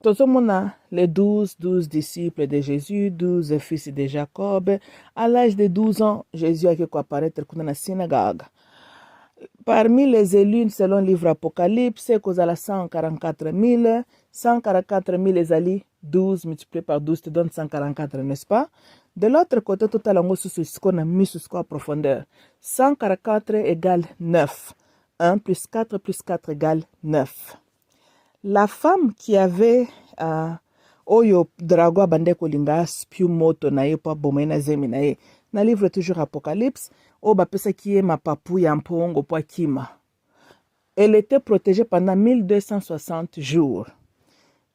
tout le monde a les 12 disciples de Jésus, 12 fils de Jacob. À l'âge de 12 ans, Jésus a apparaître dans la synagogue. Parmi les élus, selon le livre Apocalypse, c'est qu'il y a 144 000. 144 000 les alliés, 12 multiplié par 12 te donne 144, n'est-ce pas? De l'autre côté, tout à l'heure, on a mis sous en profondeur. 144 égale 9. 1 plus 4 plus 4 égale 9. La femme qui avait Oyo Drago Bande Kolinga, Spiumoto Nae, pas Bomena Zeminae, na livre toujours Apocalypse, Oba Pesa qui est ma papouille en pongo po Kima. Elle était protégée pendant 1260 jours.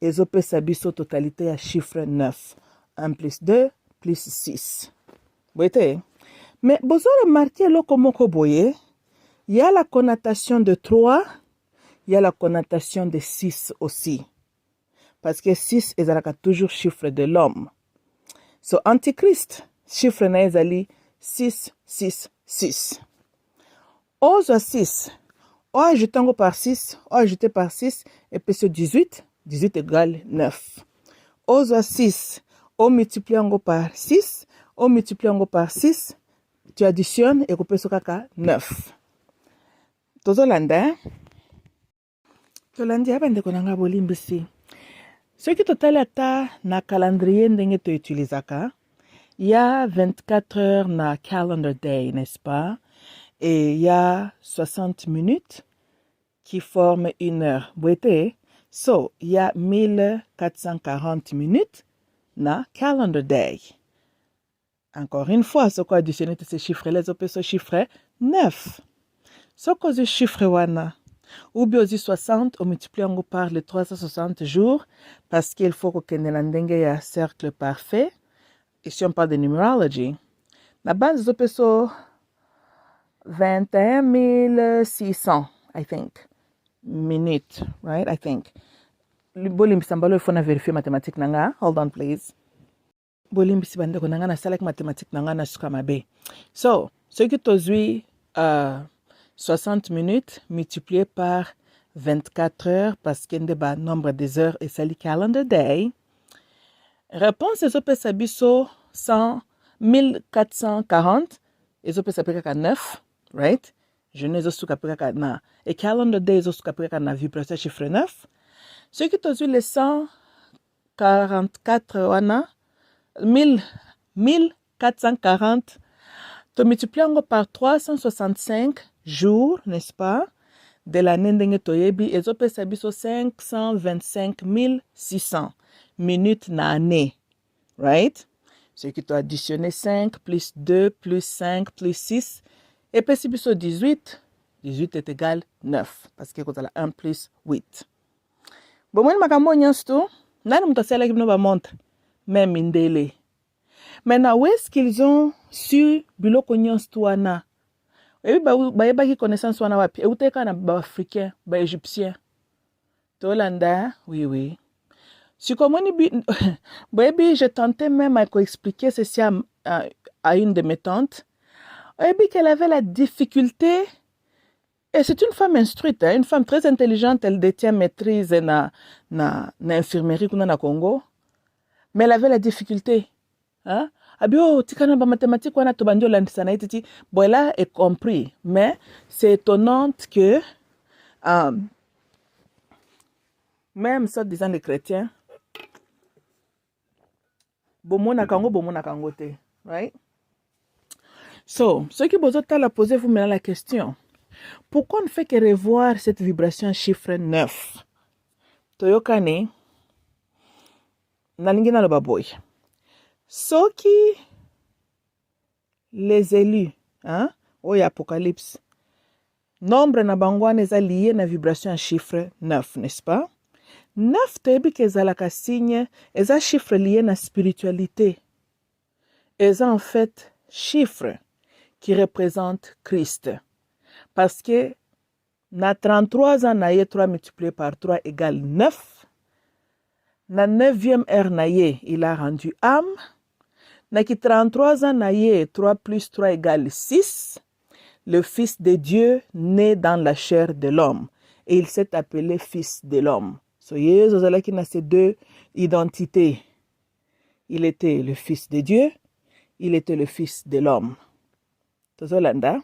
Et Zope Sabiso totalité à chiffre 9. 1 plus 2 plus 6. Vous voyez? Mais vous avez remarqué là comment il y a la connotation de 3, il y a la connotation de 6 aussi. Parce que 6 est toujours chiffre de l'homme. So, Antichrist, chiffre est 6, 6, 6. Ose 6. O ajouté par 6, O ajouté par 6, et puis c'est 18. 18 égale 9. Ose 6. O multiplié par 6. O multiplié par 6. Tu additionnes et tu peux 9. Tozolanda. Tolandi abande konanga bolimbisi. Ce qui total ata na calendrier ndenge to utilisaka. Il y a 24 heures na calendar day, n'est-ce pas? Et il y a 60 minutes qui forment une heure. Bouete. So, il y a 1440 minutes na calendar day. Encore une fois, ce qu'on additionne ces chiffres, les opé ce chiffre 9. Ce qu'on dit chiffre wana, ou bien 60, on multiplie par les 360 jours, parce qu'il faut que nous ayons un cercle parfait. Et si on parle de numérologie, la base opé so 21 600, I think, minutes, right? I think. Bolimbi sambalo il faut vérifier mathématiques nanga. Hold on, please. Bolimbi si bande konanga na salak mathématiques nanga na sukamabe. So, ce qui tozui 60 minutes multiplié par 24 heures parce qu'il y a un nombre des heures et c'est le calendar day. Réponse est opé sabiso 1440 et opé sapeka 9, right? Je ne sais pas na et calendar day est opé na vibration chiffre 9. Ce qui t'a dit les 144 wana 1440 tu multiplies par 365 jours, n'est-ce pas? De l'année ndenge toyebi et zo pesa biso 525 600 minutes na année. Right? Ce qui t'a additionné 5 plus 2 plus 5 plus 6 et pesa biso 18. 18 est égal 9 parce que vous avez 1 plus 8. Bon, moi, je suis tout. Nani mutasela qui nous montre. Même Mindele. Maintenant, où est-ce qu'ils ont su biloko nyonso wana? Et puis, ba connaissance wana wapi? Et où t'es quand ba africain, ba égyptien? Tolanda, oui. Si comme on dit, je tentais même à expliquer ceci à une de mes tantes. Et puis qu'elle avait la difficulté. Et c'est une femme instruite, hein, une femme très intelligente, elle détient maîtrise na infirmerie kuna Congo. Mais elle avait la difficulté. Hein? Abio tikana ba mathématiques wana to bandio landisa na ititi. Bon, elle a compris, mais c'est étonnant que même ça disant les chrétiens bomona Congo te, right? So, ceux qui vous ont posé vous maintenant la question. Pourquoi on ne fait que revoir cette vibration chiffre 9? Toyokane, nalingina lo baboy. Soki les élus, hein, au Apocalypse, nombre na bangwane est lié na vibration chiffre 9, n'est-ce pas? 9 tebi ke zalaka signe, est un chiffre lié na spiritualité. Est en fait chiffre qui représente Christ. Parce que na 33 ans, na 3 multiplié par 3 égale 9. Na 9e heure, na il a rendu âme. Na qui 33 ans, na 3 plus 3 égale 6. Le Fils de Dieu né dans la chair de l'homme. Et il s'est appelé Fils de l'homme. So, Jésus a ces deux identités. Il était le Fils de Dieu, il était le Fils de l'homme. Tozolanda.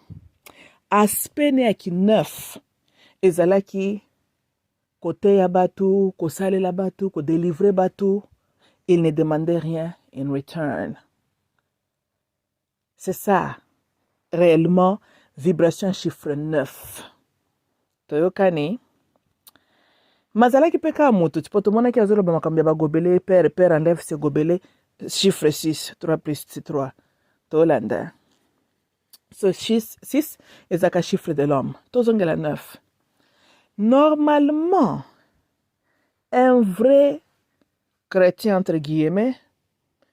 Aspect ne aki 9. Ezalaki côté ya batu, ko sale la batu, ko délivrer batu. Il ne demandait rien in return. C'est ça, réellement, vibration chiffre 9. Toyokani. Mazalaki peka moto, tu peux te montrer qu'il y a zolo bamakambia ba gobele, père enlève ce gobele, chiffre 6, 3 plus 3. Tolanda. So 6 est un chiffre de l'homme. Tozongela 9. Normalement, un vrai chrétien, entre guillemets,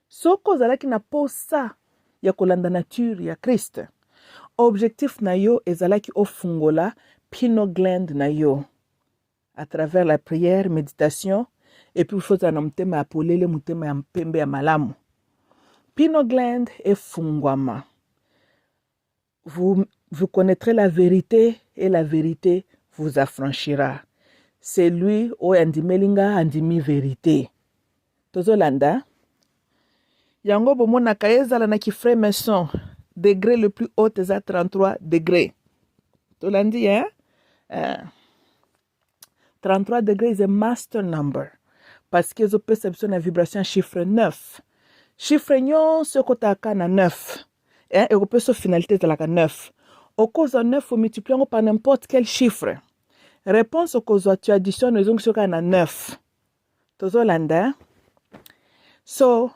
soko zalaki na posa ya kolanda nature ya Christ. Objectif na yo ezalaki ofungola pineal gland na yo. À travers la prière, méditation, et puis il faut que mutema apolele mutema ya mpembe ya malamu. Pineal gland est fungwama. Vous connaîtrez la vérité et la vérité vous affranchira. C'est lui au andimelinga andimi vérité. Tozolanda. Yango bomona kaezala na kifre maison. Degré le plus haut est à 33 degrés. Tolandi, hein? 33 degrés is a master number. Parce que zo perception na vibration chiffre 9. Chiffre nyon se kotaka na 9. Et on peut se finalité de la 9. Au cause de 9, vous multipliez par n'importe quel chiffre. Réponse au cause de tu additionnes les ongles à 9. Tozolanda. So,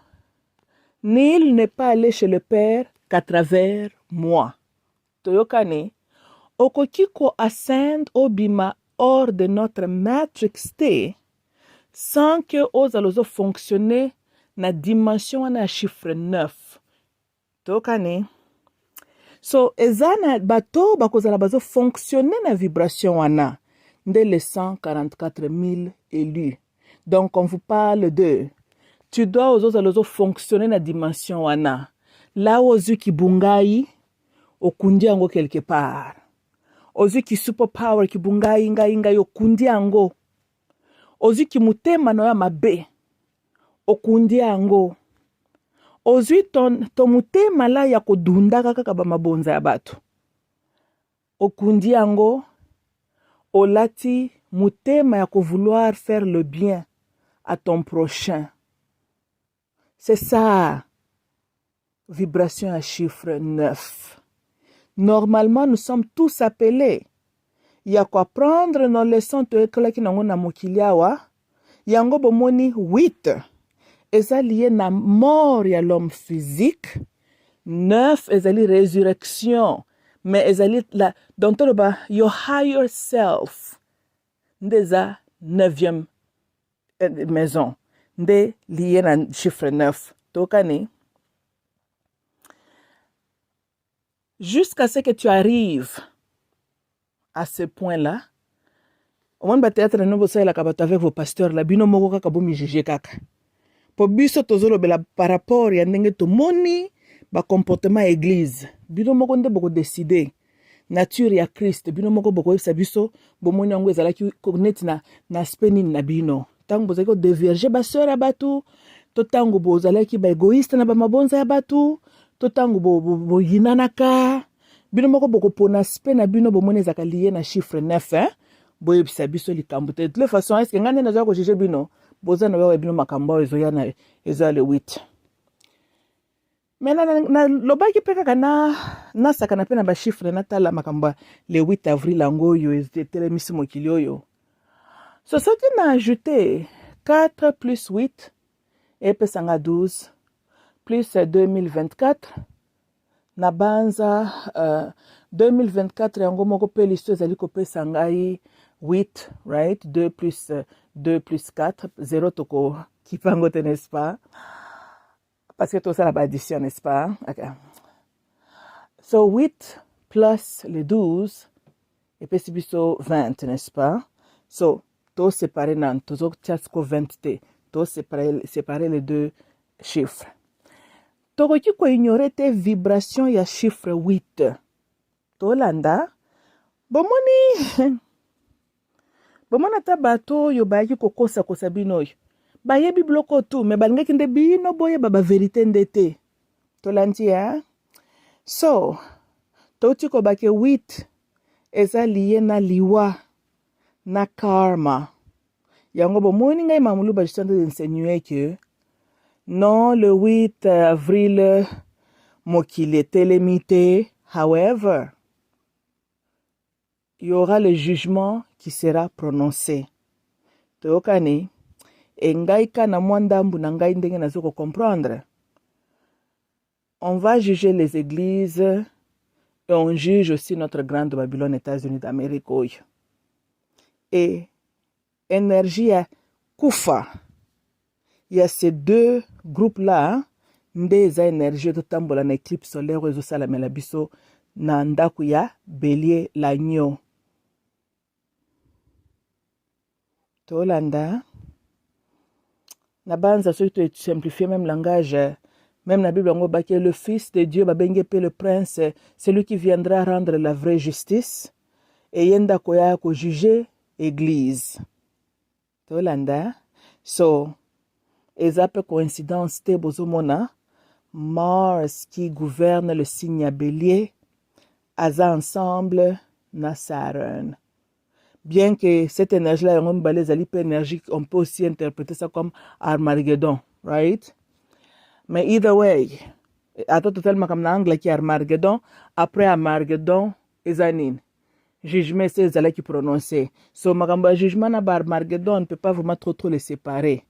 nul n'est pas allé chez le Père qu'à travers moi. Toyokane. Okokiko ascend obima hors de notre matrix T sans que os alozo fonctionner na dimension na chiffre 9. Tokane. So, ezana bato bakozala bazo fonctionner na vibration wana de les 144 000 élus. Donc, on vous parle de tu dois aux autres fonctionner na dimension wana. Là aux yeux qui bungai okundi ango quelque part. Aux yeux qui super power qui bungai inga okundi ango. Aux yeux qui mutema no ya mabe okundi ango. Ozwi ton mutema la ya kodunda kaka ba mabonza ya bato. Okundi yango olati mutema ya vouloir faire le bien à ton prochain. C'est ça. Vibration à chiffre 9. Normalement, nous sommes tous appelés. Il y a quoi prendre nos leçons de l'école qui n'ont na mokiliawa. Yango bomoni 8. Eza lié na mort ya l'homme physique. 9 eza li résurrection. Mais eza li la dans tout ba your higher self. Ndeza 9e maison. Nde lié na chiffre 9. Tokani. Jusqu'à ce que tu arrives à ce point-là, au moins peut-être nous vous savez la kabata avec vos pasteurs la bino moko kaka bomi juger kaka. Po biso tozolo bela par rapport ya ndenge to moni ba comportement église. Bino moko nde boko décider nature ya Christ bino moko boko yebisa biso bomoni yango ezalaki connect na speni na bino. Tango bozaki ko déverger ba sœur ya batu, to tango bozalaki ba égoïste na ba mabonza ya batu, to tango bo yinanaka bino moko boko pona speni na bino bomoni ezaka lié na chiffre 9 hein. Boyebisa biso likambo te. De toute façon, est-ce que ngane na ko juger bino boza na ba bino makambo ezoya na eza le 8. Mais na lobaki peka kana na sakana pe na ba chiffre na tala makambo le 8 avril ango yo était misi mokili oyo. So ça qui n'a ajouté 4 plus 8 et pesanga 12 plus 2024 na banza 2024 yango moko pe listo ezali ko pesa ngai 8, right? 2 plus 4, 0 toko kipango te, n'est-ce pas? Parce que tout ça la addition, n'est-ce pas? Okay. So 8 plus les 12 et puis c'est 20, n'est-ce pas? So to séparer nan to 20 t. To séparer les deux chiffres. Tokoki ko ignorer tes vibrations ya chiffre 8. To landa bomoni bomona ta bato yo bayaki kokosa kosa bino yo. Bayebi bloko tu me balingaki nde bino boye baba vérité ndete. To landi ya. So toti ko bake 8 eza lié na liwa na karma. Yango bomoni ngai mamulu ba juste d'enseigner que non, le 8 avril mokili était limité. However, il y aura le jugement qui sera prononcé. Tokani engai kana mwandambu na ngai ndenge nazoko comprendre. On va juger les églises et on juge aussi notre grande Babylone États-Unis d'Amérique. Et énergie à Kufa. Il y a ces deux groupes-là, ndeza énergie de tambola na éclipse solaire ezo sala melabiso na ndaku ya bélier l'agneau. Tolanda. Na banza surtout simplifier même langage. Même la Bible on que le Fils de Dieu babengepe le prince, celui qui viendra rendre la vraie justice et yenda koya ko juger église. Tolanda. So ezape coïncidence te bozomona Mars qui gouverne le signe à bélier aza ensemble na Saturne. Bien que cette énergie-là, on peut aussi interpréter ça comme Armageddon, right? Mais either way, attends totalement comme en anglais qui est Armageddon, après Armageddon, ezanin. Jugement, c'est ça qui prononcé. So, makamba jugement na Armageddon, on ne peut pas vraiment trop les séparer.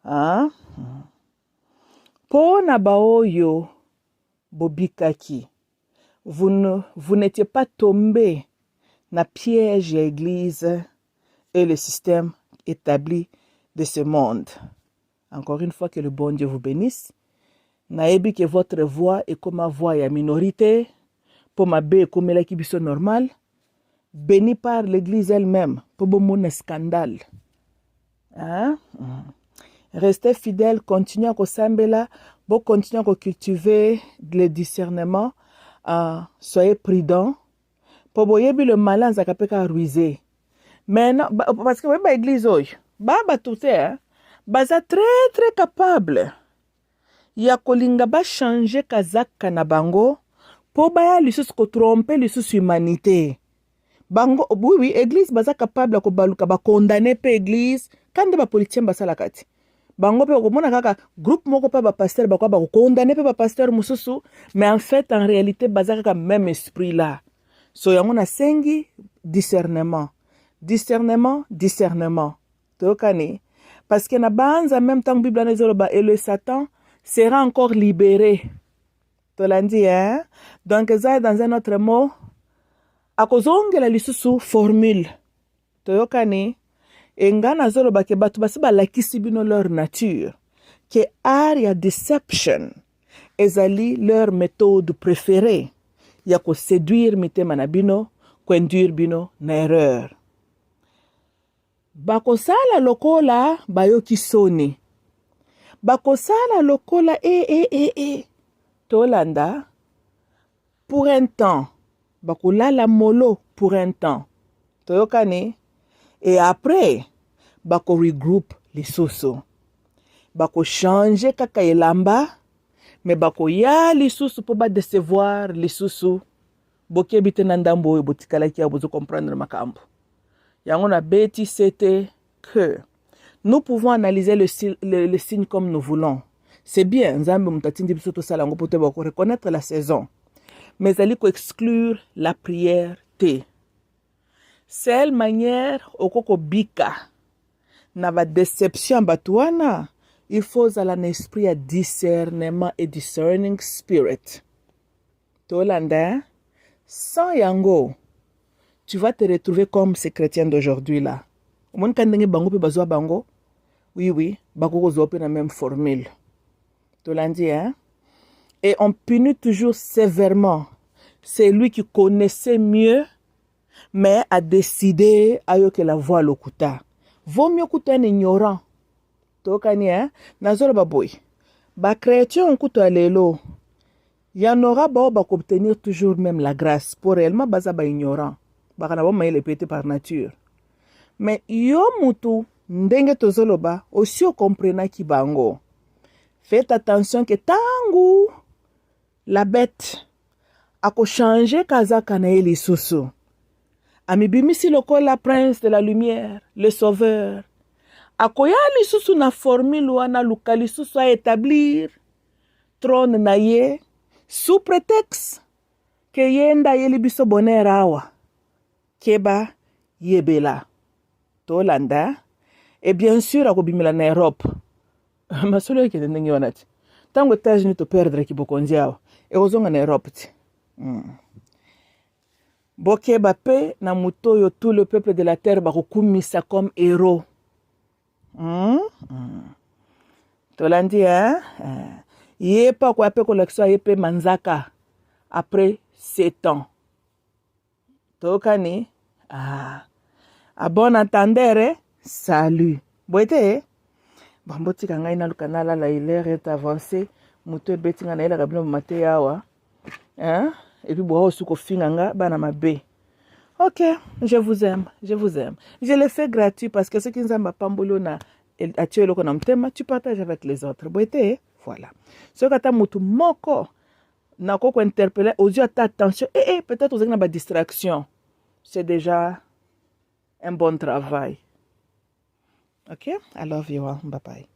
Hein? Po na baoyo bobikaki. Vous n'étiez pas tombé na piège à l'église et le système établi de ce monde. Encore une fois, que le bon Dieu vous bénisse. Naebi que votre voix est comme ma voix et minorité. Pour ma bé comme la kibiso normal. Béni par l'église elle-même. Pour bon scandale. Hein? Restez fidèles, continuez à s'embêler, continuez à cultiver le discernement. Soyez prudents. Pour voyez le malin, ça peut ruiser. Mais non, parce que oui, l'église, baba tout ça, baza très capable. Ya kolinga ba changer kazaka na bango, pour baya lisus ko tromper lisus humanité. Bango, oui, église baza capable ko baluka ba condamner pe église, quand ba politicien basala kati. Bango pe ko mona kaka groupe moko pa ba pasteur ba ko condamner pe ba pasteur mususu, mais en fait en réalité baza kaka même esprit là. So yango na sengi discernement. Tokani. Parce que na banza en même temps que Bible na et le Satan sera encore libéré. Tolandi hein? Donc ça dans un autre mot akozonge la lisusu formule. Tokani. Engana zolo ba ke batu basi ba lakisi bino leur nature. Que area deception ezali leur méthode préférée. Ya ko séduire mitema na bino, ko induire bino na erreur. Bakosala lokola bayoki soni. Bakosala lokola Tolanda pour un temps. Bakolala molo pour un temps. Toyokani. Et après, bako regroupe les soso. Bako changer kaka elamba. Mais bako ya lisusu pour pas décevoir lisusu boke bitena ndambo oyo botikala ki abozo comprendre makambo yango na beti c'était que nous pouvons analyser le signe comme nous voulons. C'est bien nzambe mutatindi biso to sala ngo pote bako reconnaître la saison, mais ali ko exclure la prière te. Seule manière okoko bika na ba déception batuana. Il faut un esprit à discernement et discerning spirit. Tolanda, sans yango, tu vas te retrouver comme ces chrétiens d'aujourd'hui là. Au moins quand bango pe bazwa bango, oui, bango ko na même formule. Tolandi hein? Et on punit toujours sévèrement c'est lui qui connaissait mieux, mais a décidé à que la voix l'okuta. Vaut mieux écouter un ignorant. Tokani, hein? Nazolo baboy. Ba chrétien kuto alelo. Il y en aura ba obtenir toujours même la grâce. Pour réellement, baza ba ignorant. Ba kana ba maïle pété par nature. Mais yo mutu, ndenge tozoloba, aussi o comprena ki bango. Faites attention que tangu la bête a changé kazaka na eli susu. Amibimisi lokola prince de la lumière, le sauveur. Akoya li susu na formule wana luka li susu a établir trône na ye sous prétexte que yenda yeli biso bonheur awa. Keba yebela. Tolanda. Et bien sûr akobimila na Europe. Masolo yake ndenge wana ti. Tango États-Unis to perdre ki bokonzi awa. E ozonga na Europe ti. Bokeba pe na mutoyo tout le peuple de la terre bakokumisa comme héros. Tolandi, hein? Yepa kwa pe collection yepe manzaka après 7 ans. Tokani? À bon entendeur, salut. Boite? Bamboti kanga ina lukanala la ilère est avancée. Muto betinga na ila kabino mate yawa. Hein? Et puis boa osuko finganga bana mabe. Ok, je vous aime, je vous aime. Je le fais gratuit parce que ce qui nous a pambolo na tu partages avec les autres. Voilà. Ce que tu mutu moko na koko interpeller aux yeux ta attention et peut-être aux une distraction. C'est déjà un bon travail. Ok? I love you all. Bye bye.